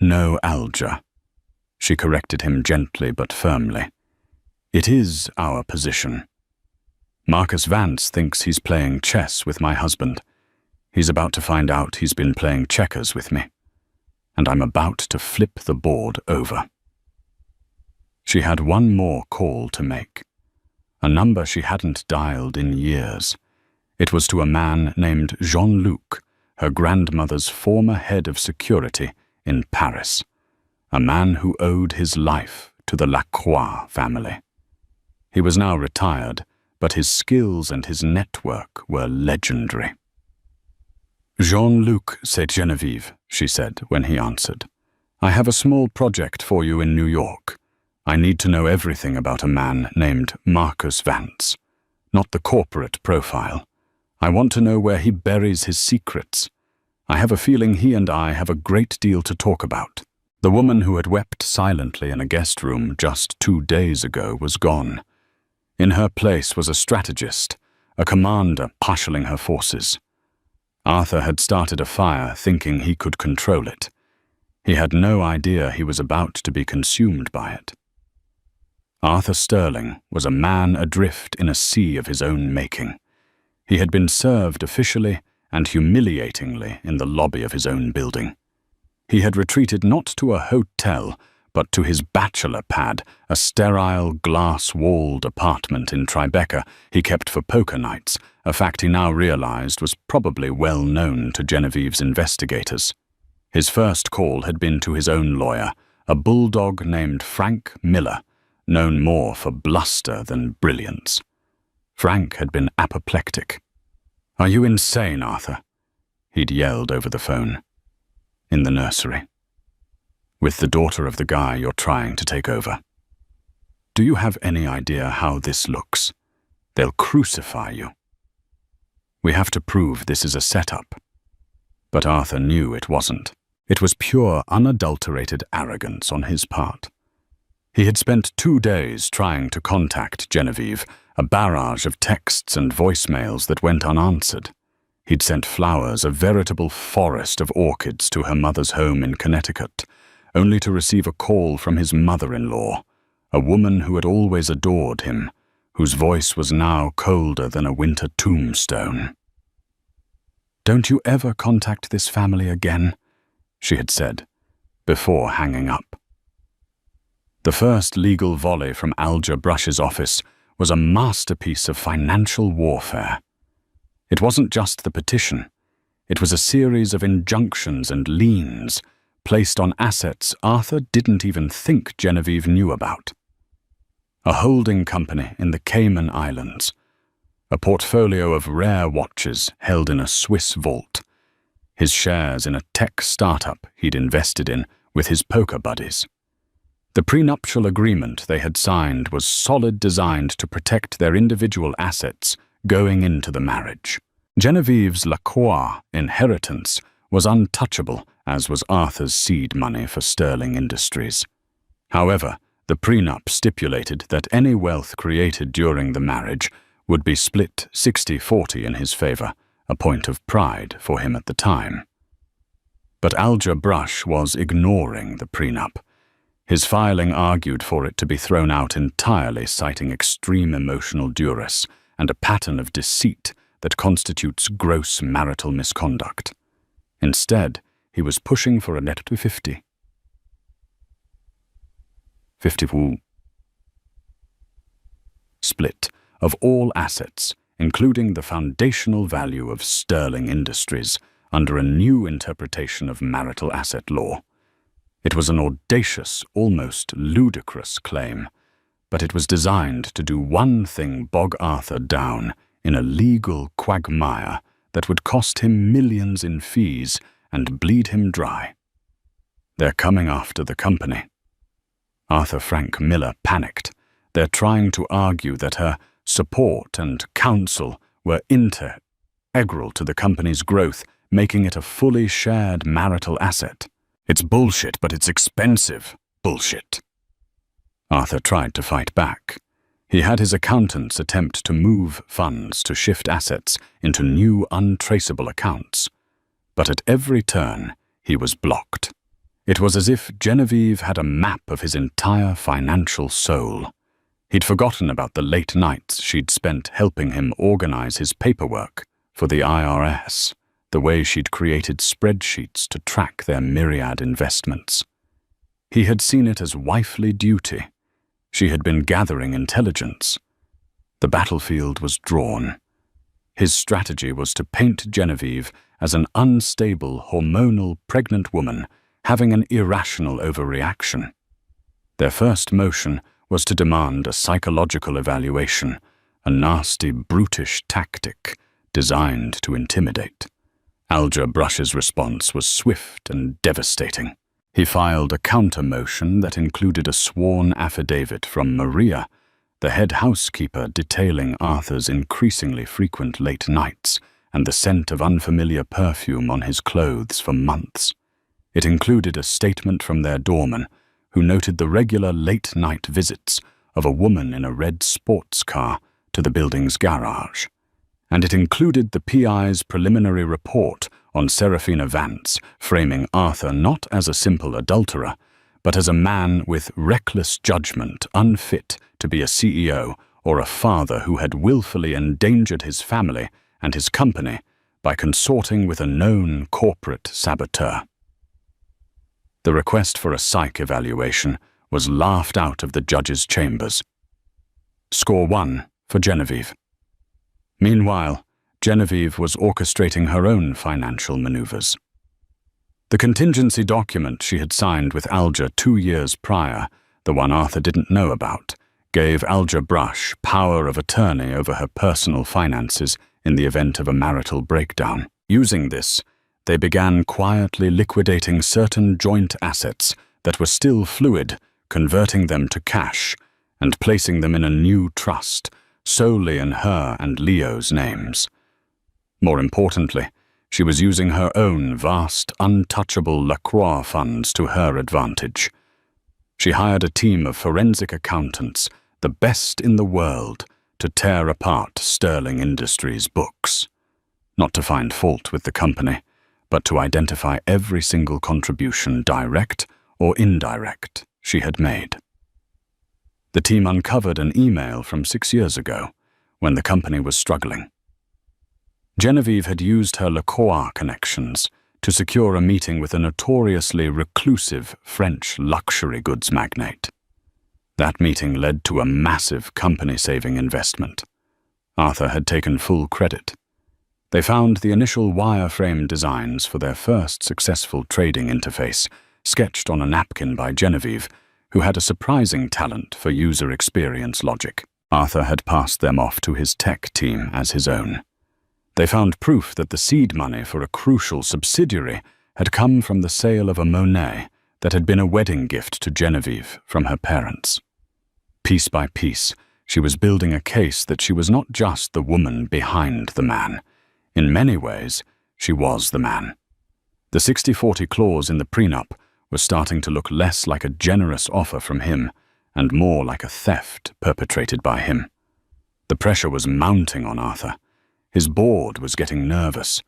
No, Alger. She corrected him gently but firmly. It is our position. Marcus Vance thinks he's playing chess with my husband. He's about to find out he's been playing checkers with me. And I'm about to flip the board over. She had one more call to make. A number she hadn't dialed in years. It was to a man named Jean-Luc, her grandmother's former head of security in Paris. A man who owed his life to the Lacroix family. He was now retired, but his skills and his network were legendary. Jean-Luc, c'est Genevieve, she said when he answered. I have a small project for you in New York. I need to know everything about a man named Marcus Vance, not the corporate profile. I want to know where he buries his secrets. I have a feeling he and I have a great deal to talk about. The woman who had wept silently in a guest room just 2 days ago was gone. In her place was a strategist, a commander marshalling her forces. Arthur had started a fire thinking he could control it. He had no idea he was about to be consumed by it. Arthur Sterling was a man adrift in a sea of his own making. He had been served officially and humiliatingly in the lobby of his own building. He had retreated not to a hotel, but to his bachelor pad, a sterile, glass-walled apartment in Tribeca he kept for poker nights, a fact he now realized was probably well known to Genevieve's investigators. His first call had been to his own lawyer, a bulldog named Frank Miller, known more for bluster than brilliance. Frank had been apoplectic. Are you insane, Arthur? he'd yelled over the phone. In the nursery. With the daughter of the guy you're trying to take over. Do you have any idea how this looks? They'll crucify you. We have to prove this is a setup. But Arthur knew it wasn't. It was pure, unadulterated arrogance on his part. He had spent 2 days trying to contact Genevieve, a barrage of texts and voicemails that went unanswered. He'd sent flowers, a veritable forest of orchids, to her mother's home in Connecticut, only to receive a call from his mother-in-law, a woman who had always adored him, whose voice was now colder than a winter tombstone. "Don't you ever contact this family again," she had said, before hanging up. The first legal volley from Alger Brush's office was a masterpiece of financial warfare. It wasn't just the petition. It was a series of injunctions and liens placed on assets Arthur didn't even think Genevieve knew about. A holding company in the Cayman Islands, a portfolio of rare watches held in a Swiss vault, his shares in a tech startup he'd invested in with his poker buddies. The prenuptial agreement they had signed was solid, designed to protect their individual assets going into the marriage. Genevieve's Lacroix inheritance was untouchable, as was Arthur's seed money for Sterling Industries. However, the prenup stipulated that any wealth created during the marriage would be split 60-40 in his favor, a point of pride for him at the time. But Alger Brush was ignoring the prenup. His filing argued for it to be thrown out entirely, citing extreme emotional duress and a pattern of deceit that constitutes gross marital misconduct. Instead, he was pushing for a net to 50. 50 split of all assets, including the foundational value of Sterling Industries, under a new interpretation of marital asset law. It was an audacious, almost ludicrous claim, but it was designed to do one thing: bog Arthur down in a legal quagmire that would cost him millions in fees and bleed him dry. "They're coming after the company." Arthur Frank Miller panicked. "They're trying to argue that her support and counsel were integral to the company's growth, making it a fully shared marital asset. It's bullshit, but it's expensive bullshit." Arthur tried to fight back. He had his accountants attempt to move funds to shift assets into new untraceable accounts. But at every turn, he was blocked. It was as if Genevieve had a map of his entire financial soul. He'd forgotten about the late nights she'd spent helping him organize his paperwork for the IRS, the way she'd created spreadsheets to track their myriad investments. He had seen it as wifely duty. She had been gathering intelligence. The battlefield was drawn. His strategy was to paint Genevieve as an unstable, hormonal, pregnant woman having an irrational overreaction. Their first motion was to demand a psychological evaluation, a nasty, brutish tactic designed to intimidate. Alger Brush's response was swift and devastating. He filed a counter-motion that included a sworn affidavit from Maria, the head housekeeper, detailing Arthur's increasingly frequent late nights and the scent of unfamiliar perfume on his clothes for months. It included a statement from their doorman, who noted the regular late-night visits of a woman in a red sports car to the building's garage. And it included the PI's preliminary report on Serafina Vance, framing Arthur not as a simple adulterer, but as a man with reckless judgment, unfit to be a CEO or a father, who had willfully endangered his family and his company by consorting with a known corporate saboteur. The request for a psych evaluation was laughed out of the judge's chambers. Score 1 for Genevieve. Meanwhile, Genevieve was orchestrating her own financial maneuvers. The contingency document she had signed with Alger 2 years prior, the one Arthur didn't know about, gave Alger Brush power of attorney over her personal finances in the event of a marital breakdown. Using this, they began quietly liquidating certain joint assets that were still fluid, converting them to cash, and placing them in a new trust, solely in her and Leo's names. More importantly, she was using her own vast, untouchable LaCroix funds to her advantage. She hired a team of forensic accountants, the best in the world, to tear apart Sterling Industries' books. Not to find fault with the company, but to identify every single contribution, direct or indirect, she had made. The team uncovered an email from 6 years ago, when the company was struggling. Genevieve had used her LaCroix connections to secure a meeting with a notoriously reclusive French luxury goods magnate. That meeting led to a massive company-saving investment. Arthur had taken full credit. They found the initial wireframe designs for their first successful trading interface, sketched on a napkin by Genevieve, who had a surprising talent for user experience logic. Arthur had passed them off to his tech team as his own. They found proof that the seed money for a crucial subsidiary had come from the sale of a Monet that had been a wedding gift to Genevieve from her parents. Piece by piece, she was building a case that she was not just the woman behind the man. In many ways, she was the man. The 60-40 clause in the prenup was starting to look less like a generous offer from him and more like a theft perpetrated by him. The pressure was mounting on Arthur. His board was getting nervous.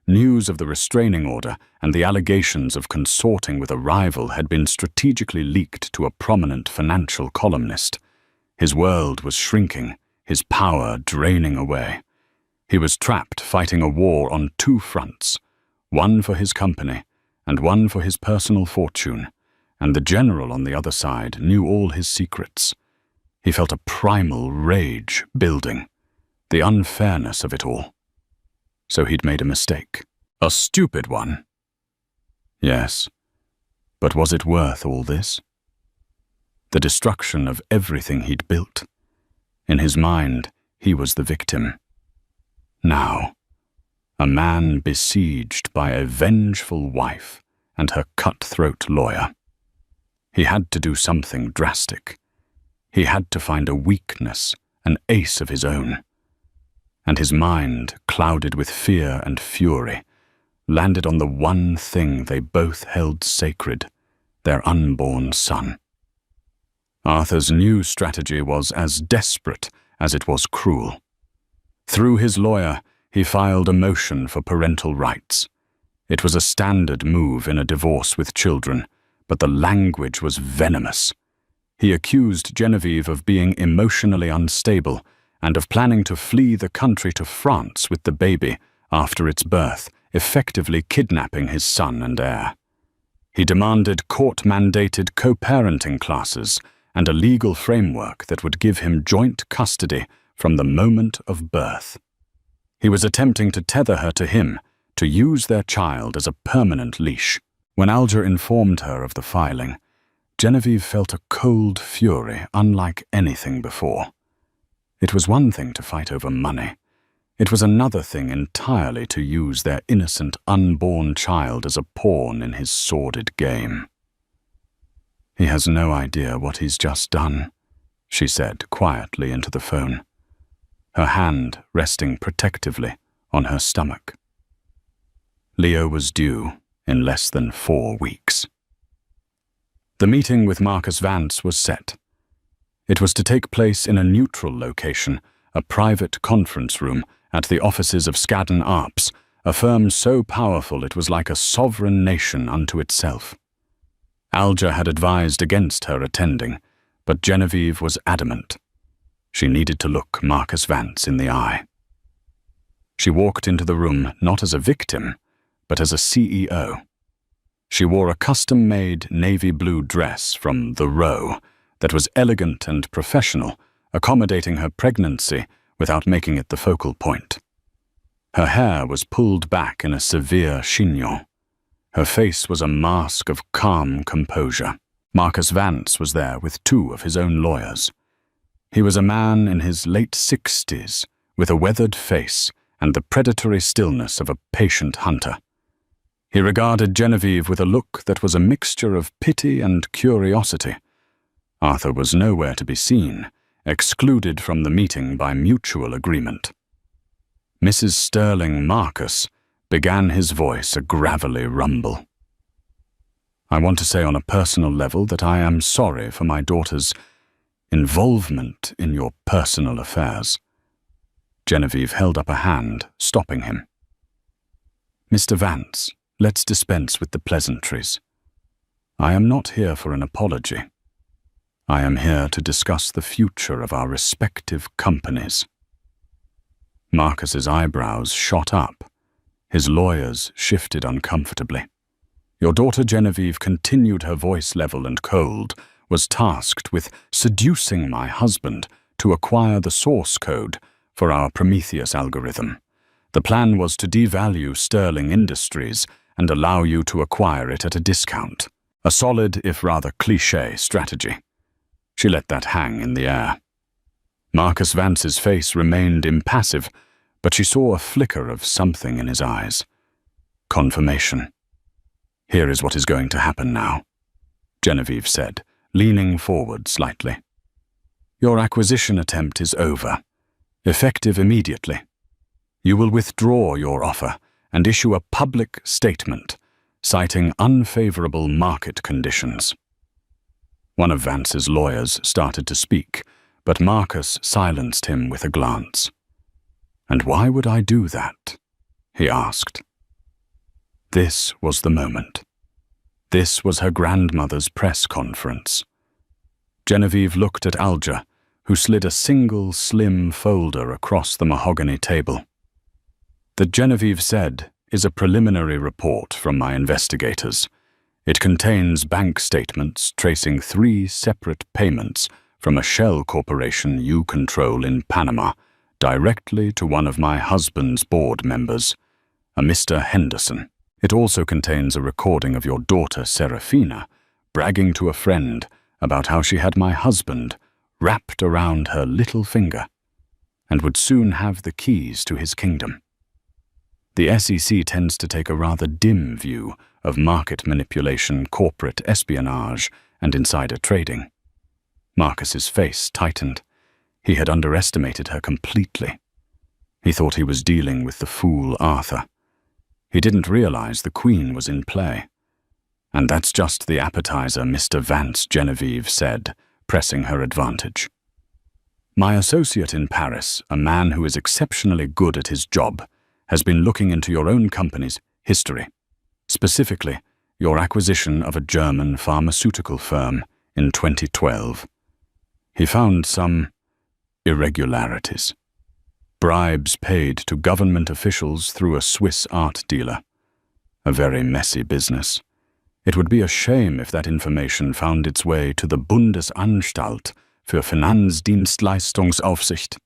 News of the restraining order and the allegations of consorting with a rival had been strategically leaked to a prominent financial columnist. His world was shrinking, his power draining away. He was trapped fighting a war on two fronts, one for his company and one for his personal fortune, and the general on the other side knew all his secrets. He felt a primal rage building, the unfairness of it all. So he'd made a mistake. A stupid one. Yes, but was it worth all this? The destruction of everything he'd built. In his mind, he was the victim. Now, a man besieged by a vengeful wife and her cutthroat lawyer. He had to do something drastic. He had to find a weakness, an ace of his own. And his mind, clouded with fear and fury, landed on the one thing they both held sacred, their unborn son. Arthur's new strategy was as desperate as it was cruel. Through his lawyer, he filed a motion for parental rights. It was a standard move in a divorce with children, but the language was venomous. He accused Genevieve of being emotionally unstable and of planning to flee the country to France with the baby after its birth, effectively kidnapping his son and heir. He demanded court-mandated co-parenting classes and a legal framework that would give him joint custody from the moment of birth. He was attempting to tether her to him, to use their child as a permanent leash. When Alger informed her of the filing, Genevieve felt a cold fury unlike anything before. It was one thing to fight over money. It was another thing entirely to use their innocent, unborn child as a pawn in his sordid game. "He has no idea what he's just done," she said quietly into the phone, her hand resting protectively on her stomach. Leo was due in less than 4 weeks. The meeting with Marcus Vance was set. It was to take place in a neutral location, a private conference room at the offices of Skadden Arps, a firm so powerful it was like a sovereign nation unto itself. Alger had advised against her attending, but Genevieve was adamant. She needed to look Marcus Vance in the eye. She walked into the room not as a victim, but as a CEO. She wore a custom-made navy blue dress from The Row that was elegant and professional, accommodating her pregnancy without making it the focal point. Her hair was pulled back in a severe chignon. Her face was a mask of calm composure. Marcus Vance was there with 2 of his own lawyers. He was a man in his late 60s, with a weathered face and the predatory stillness of a patient hunter. He regarded Genevieve with a look that was a mixture of pity and curiosity. Arthur was nowhere to be seen, excluded from the meeting by mutual agreement. Mrs. Sterling Marcus began his voice a gravelly rumble. I want to say on a personal level that I am sorry for my daughter's involvement in your personal affairs. Genevieve held up a hand, stopping him. Mr. Vance, let's dispense with the pleasantries. I am not here for an apology. I am here to discuss the future of our respective companies. Marcus's eyebrows shot up. His lawyers shifted uncomfortably. Your daughter Genevieve continued, her voice level and cold, was tasked with seducing my husband to acquire the source code for our Prometheus algorithm. The plan was to devalue Sterling Industries and allow you to acquire it at a discount. A solid, if rather cliché, strategy. She let that hang in the air. Marcus Vance's face remained impassive, but she saw a flicker of something in his eyes. Confirmation. Here is what is going to happen now, Genevieve said, leaning forward slightly. Your acquisition attempt is over, effective immediately. You will withdraw your offer and issue a public statement, citing unfavorable market conditions. One of Vance's lawyers started to speak, but Marcus silenced him with a glance. And why would I do that? He asked. This was the moment. This was her grandmother's press conference. Genevieve looked at Alger, who slid a single slim folder across the mahogany table. The Genevieve said is a preliminary report from my investigators. It contains bank statements tracing 3 separate payments from a shell corporation you control in Panama directly to one of my husband's board members, a Mr. Henderson. It also contains a recording of your daughter Serafina bragging to a friend about how she had my husband wrapped around her little finger and would soon have the keys to his kingdom. The SEC tends to take a rather dim view of market manipulation, corporate espionage, and insider trading. Marcus's face tightened. He had underestimated her completely. He thought he was dealing with the fool Arthur. He didn't realize the Queen was in play. And that's just the appetizer, Mr. Vance, Genevieve said, pressing her advantage. My associate in Paris, a man who is exceptionally good at his job, has been looking into your own company's history, specifically your acquisition of a German pharmaceutical firm in 2012. He found some irregularities. Bribes paid to government officials through a Swiss art dealer. A very messy business. It would be a shame if that information found its way to the Bundesanstalt für Finanzdienstleistungsaufsicht.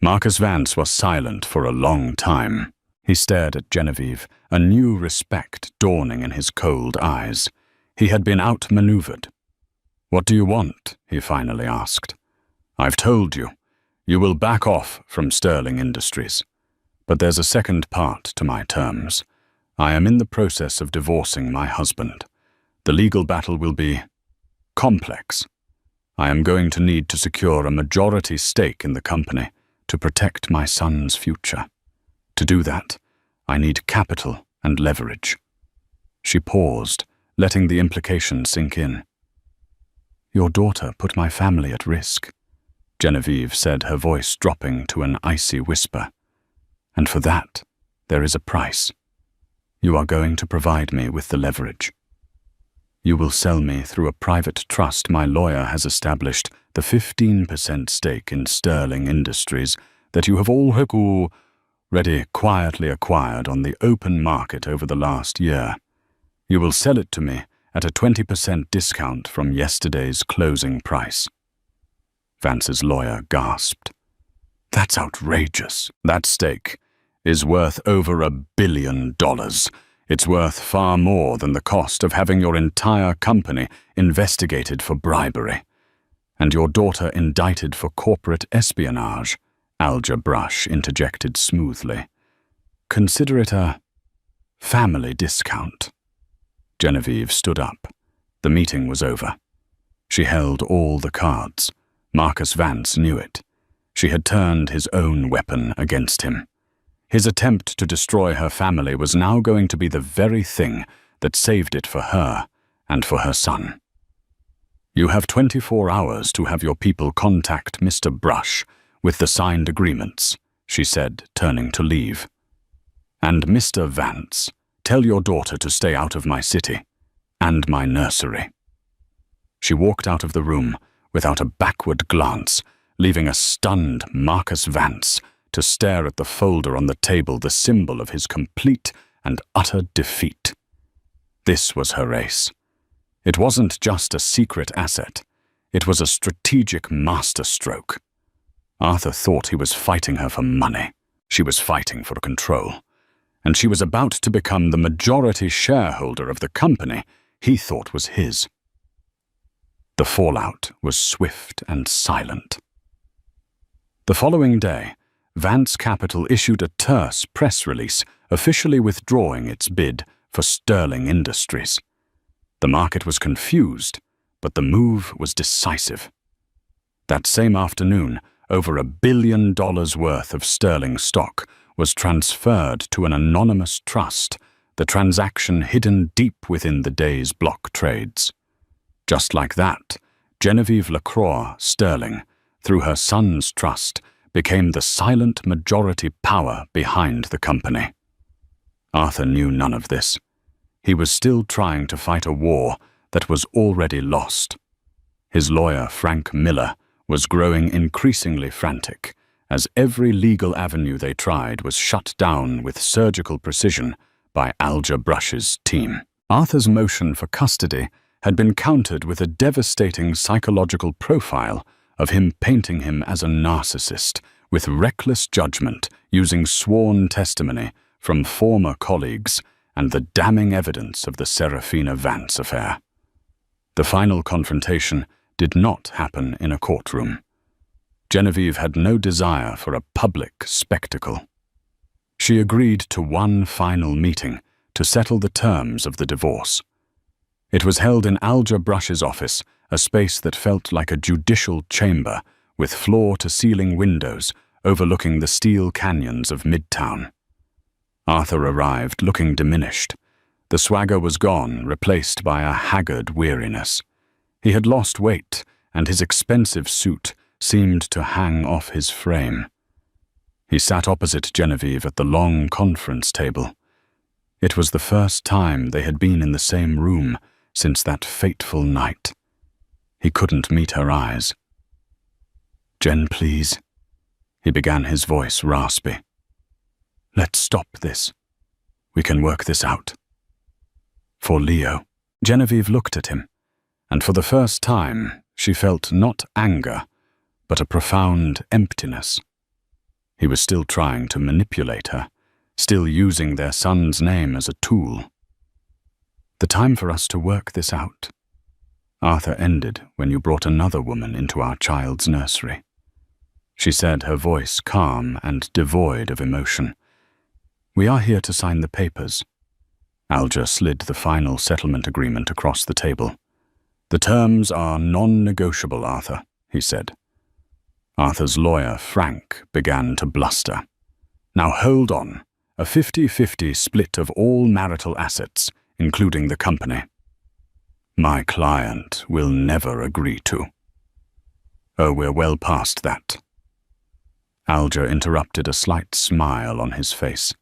Marcus Vance was silent for a long time. He stared at Genevieve, a new respect dawning in his cold eyes. He had been outmaneuvered. What do you want? He finally asked. I've told you. You will back off from Sterling Industries. But there's a second part to my terms. I am in the process of divorcing my husband. The legal battle will be complex. I am going to need to secure a majority stake in the company to protect my son's future. To do that, I need capital and leverage. She paused, letting the implication sink in. Your daughter put my family at risk, Genevieve said, her voice dropping to an icy whisper. And for that, there is a price. You are going to provide me with the leverage. You will sell me through a private trust my lawyer has established the 15% stake in Sterling Industries that you have already quietly acquired on the open market over the last year. You will sell it to me at a 20% discount from yesterday's closing price. Vance's lawyer gasped. That's outrageous. That stake is worth over $1 billion. It's worth far more than the cost of having your entire company investigated for bribery. And your daughter indicted for corporate espionage, Alger Brush interjected smoothly. Consider it a family discount. Genevieve stood up. The meeting was over. She held all the cards. Marcus Vance knew it. She had turned his own weapon against him. His attempt to destroy her family was now going to be the very thing that saved it for her and for her son. You have 24 hours to have your people contact Mr. Brush with the signed agreements, she said, turning to leave. And Mr. Vance, tell your daughter to stay out of my city and my nursery. She walked out of the room without a backward glance, leaving a stunned Marcus Vance to stare at the folder on the table, the symbol of his complete and utter defeat. This was her ace. It wasn't just a secret asset. It was a strategic masterstroke. Arthur thought he was fighting her for money. She was fighting for control. And she was about to become the majority shareholder of the company he thought was his. The fallout was swift and silent. The following day, Vance Capital issued a terse press release officially withdrawing its bid for Sterling Industries. The market was confused, but the move was decisive. That same afternoon, over $1 billion worth of Sterling stock was transferred to an anonymous trust, the transaction hidden deep within the day's block trades. Just like that, Genevieve Lacroix Sterling, through her son's trust, became the silent majority power behind the company. Arthur knew none of this. He was still trying to fight a war that was already lost. His lawyer, Frank Miller, was growing increasingly frantic, as every legal avenue they tried was shut down with surgical precision by Alger Brush's team. Arthur's motion for custody had been countered with a devastating psychological profile of him painting him as a narcissist, with reckless judgment, using sworn testimony from former colleagues and the damning evidence of the Serafina Vance affair. The final confrontation did not happen in a courtroom. Genevieve had no desire for a public spectacle. She agreed to one final meeting to settle the terms of the divorce. It was held in Alger Brush's office, a space that felt like a judicial chamber with floor-to-ceiling windows overlooking the steel canyons of Midtown. Arthur arrived looking diminished. The swagger was gone, replaced by a haggard weariness. He had lost weight, and his expensive suit seemed to hang off his frame. He sat opposite Genevieve at the long conference table. It was the first time they had been in the same room since that fateful night. He couldn't meet her eyes. "Jen, please," he began, his voice raspy. "Let's stop this. We can work this out. For Leo." Genevieve looked at him, and for the first time she felt not anger, but a profound emptiness. He was still trying to manipulate her, still using their son's name as a tool. "The time for us to work this out, Arthur, ended when you brought another woman into our child's nursery," she said, her voice calm and devoid of emotion. "We are here to sign the papers." Alger slid the final settlement agreement across the table. "The terms are non-negotiable, Arthur," he said. Arthur's lawyer, Frank, began to bluster. "Now hold on. A 50-50 split of all marital assets, including the company. My client will never agree to." "Oh, we're well past that." Alger interrupted, a slight smile on his face.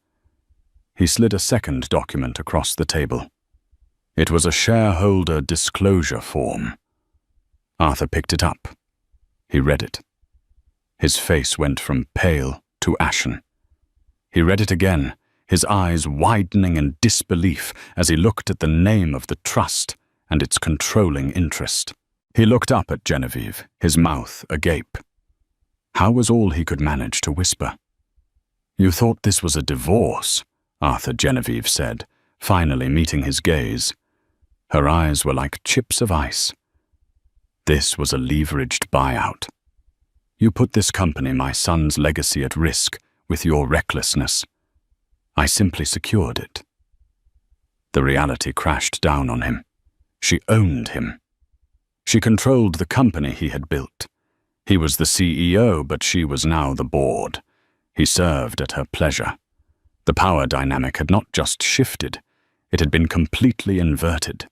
He slid a second document across the table. It was a shareholder disclosure form. Arthur picked it up. He read it. His face went from pale to ashen. He read it again, his eyes widening in disbelief as he looked at the name of the trust and its controlling interest. He looked up at Genevieve, his mouth agape. How was all he could manage to whisper? "You thought this was a divorce," Arthur, Genevieve said, finally meeting his gaze. Her eyes were like chips of ice. "This was a leveraged buyout. You put this company, my son's legacy, at risk with your recklessness. I simply secured it." The reality crashed down on him. She owned him. She controlled the company he had built. He was the CEO, but she was now the board. He served at her pleasure. The power dynamic had not just shifted, it had been completely inverted.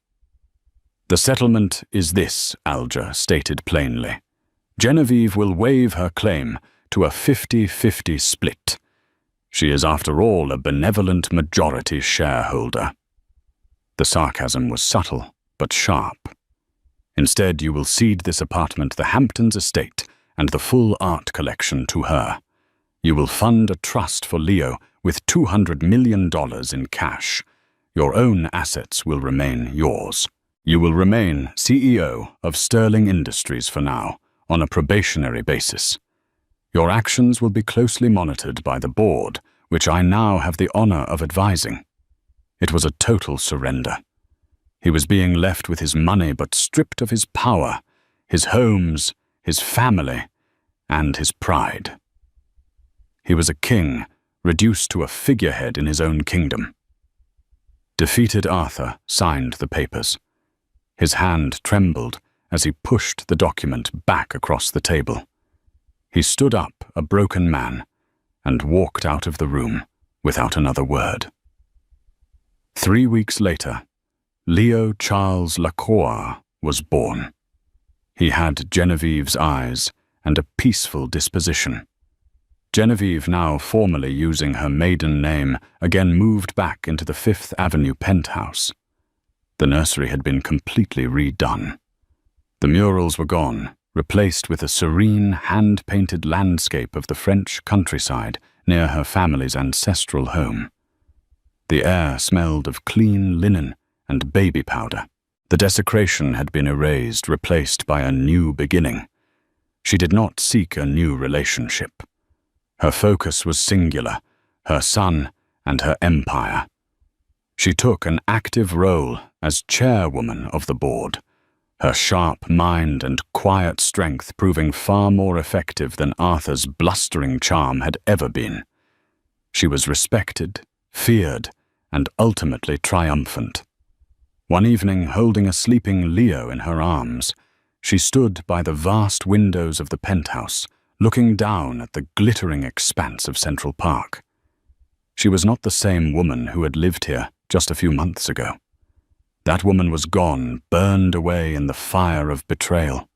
"The settlement is this," Alger stated plainly. "Genevieve will waive her claim to a 50-50 split. She is, after all, a benevolent majority shareholder." The sarcasm was subtle, but sharp. "Instead, you will cede this apartment, the Hamptons estate, and the full art collection to her. You will fund a trust for Leo with $200 million in cash. Your own assets will remain yours. You will remain CEO of Sterling Industries for now, on a probationary basis. Your actions will be closely monitored by the board, which I now have the honor of advising." It was a total surrender. He was being left with his money but stripped of his power, his homes, his family, and his pride. He was a king, reduced to a figurehead in his own kingdom. Defeated Arthur signed the papers. His hand trembled as he pushed the document back across the table. He stood up, a broken man, and walked out of the room without another word. 3 weeks later, Leo Charles Lacroix was born. He had Genevieve's eyes and a peaceful disposition. Genevieve, now formally using her maiden name, again moved back into the Fifth Avenue penthouse. The nursery had been completely redone. The murals were gone, replaced with a serene, hand-painted landscape of the French countryside near her family's ancestral home. The air smelled of clean linen and baby powder. The desecration had been erased, replaced by a new beginning. She did not seek a new relationship. Her focus was singular, her son and her empire. She took an active role as chairwoman of the board, her sharp mind and quiet strength proving far more effective than Arthur's blustering charm had ever been. She was respected, feared, and ultimately triumphant. One evening, holding a sleeping Leo in her arms, she stood by the vast windows of the penthouse, looking down at the glittering expanse of Central Park. She was not the same woman who had lived here just a few months ago. That woman was gone, burned away in the fire of betrayal.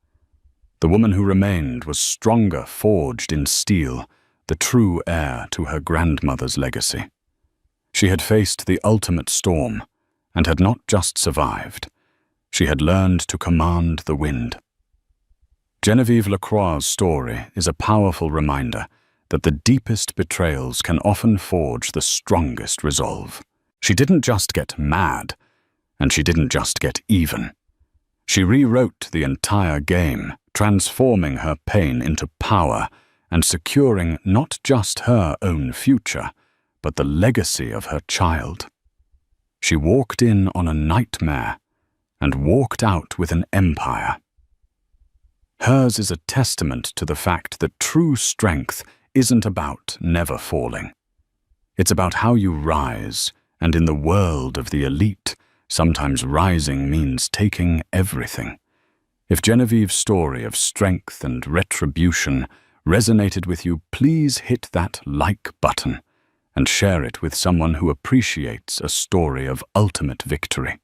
The woman who remained was stronger, forged in steel, the true heir to her grandmother's legacy. She had faced the ultimate storm, and had not just survived. She had learned to command the wind. Genevieve Lacroix's story is a powerful reminder that the deepest betrayals can often forge the strongest resolve. She didn't just get mad, and she didn't just get even. She rewrote the entire game, transforming her pain into power and securing not just her own future, but the legacy of her child. She walked in on a nightmare and walked out with an empire. Hers is a testament to the fact that true strength isn't about never falling. It's about how you rise, and in the world of the elite, sometimes rising means taking everything. If Genevieve's story of strength and retribution resonated with you, please hit that like button and share it with someone who appreciates a story of ultimate victory.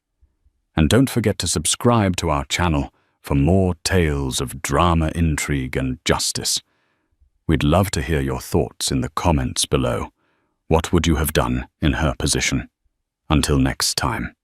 And don't forget to subscribe to our channel for more tales of drama, intrigue, and justice. We'd love to hear your thoughts in the comments below. What would you have done in her position? Until next time.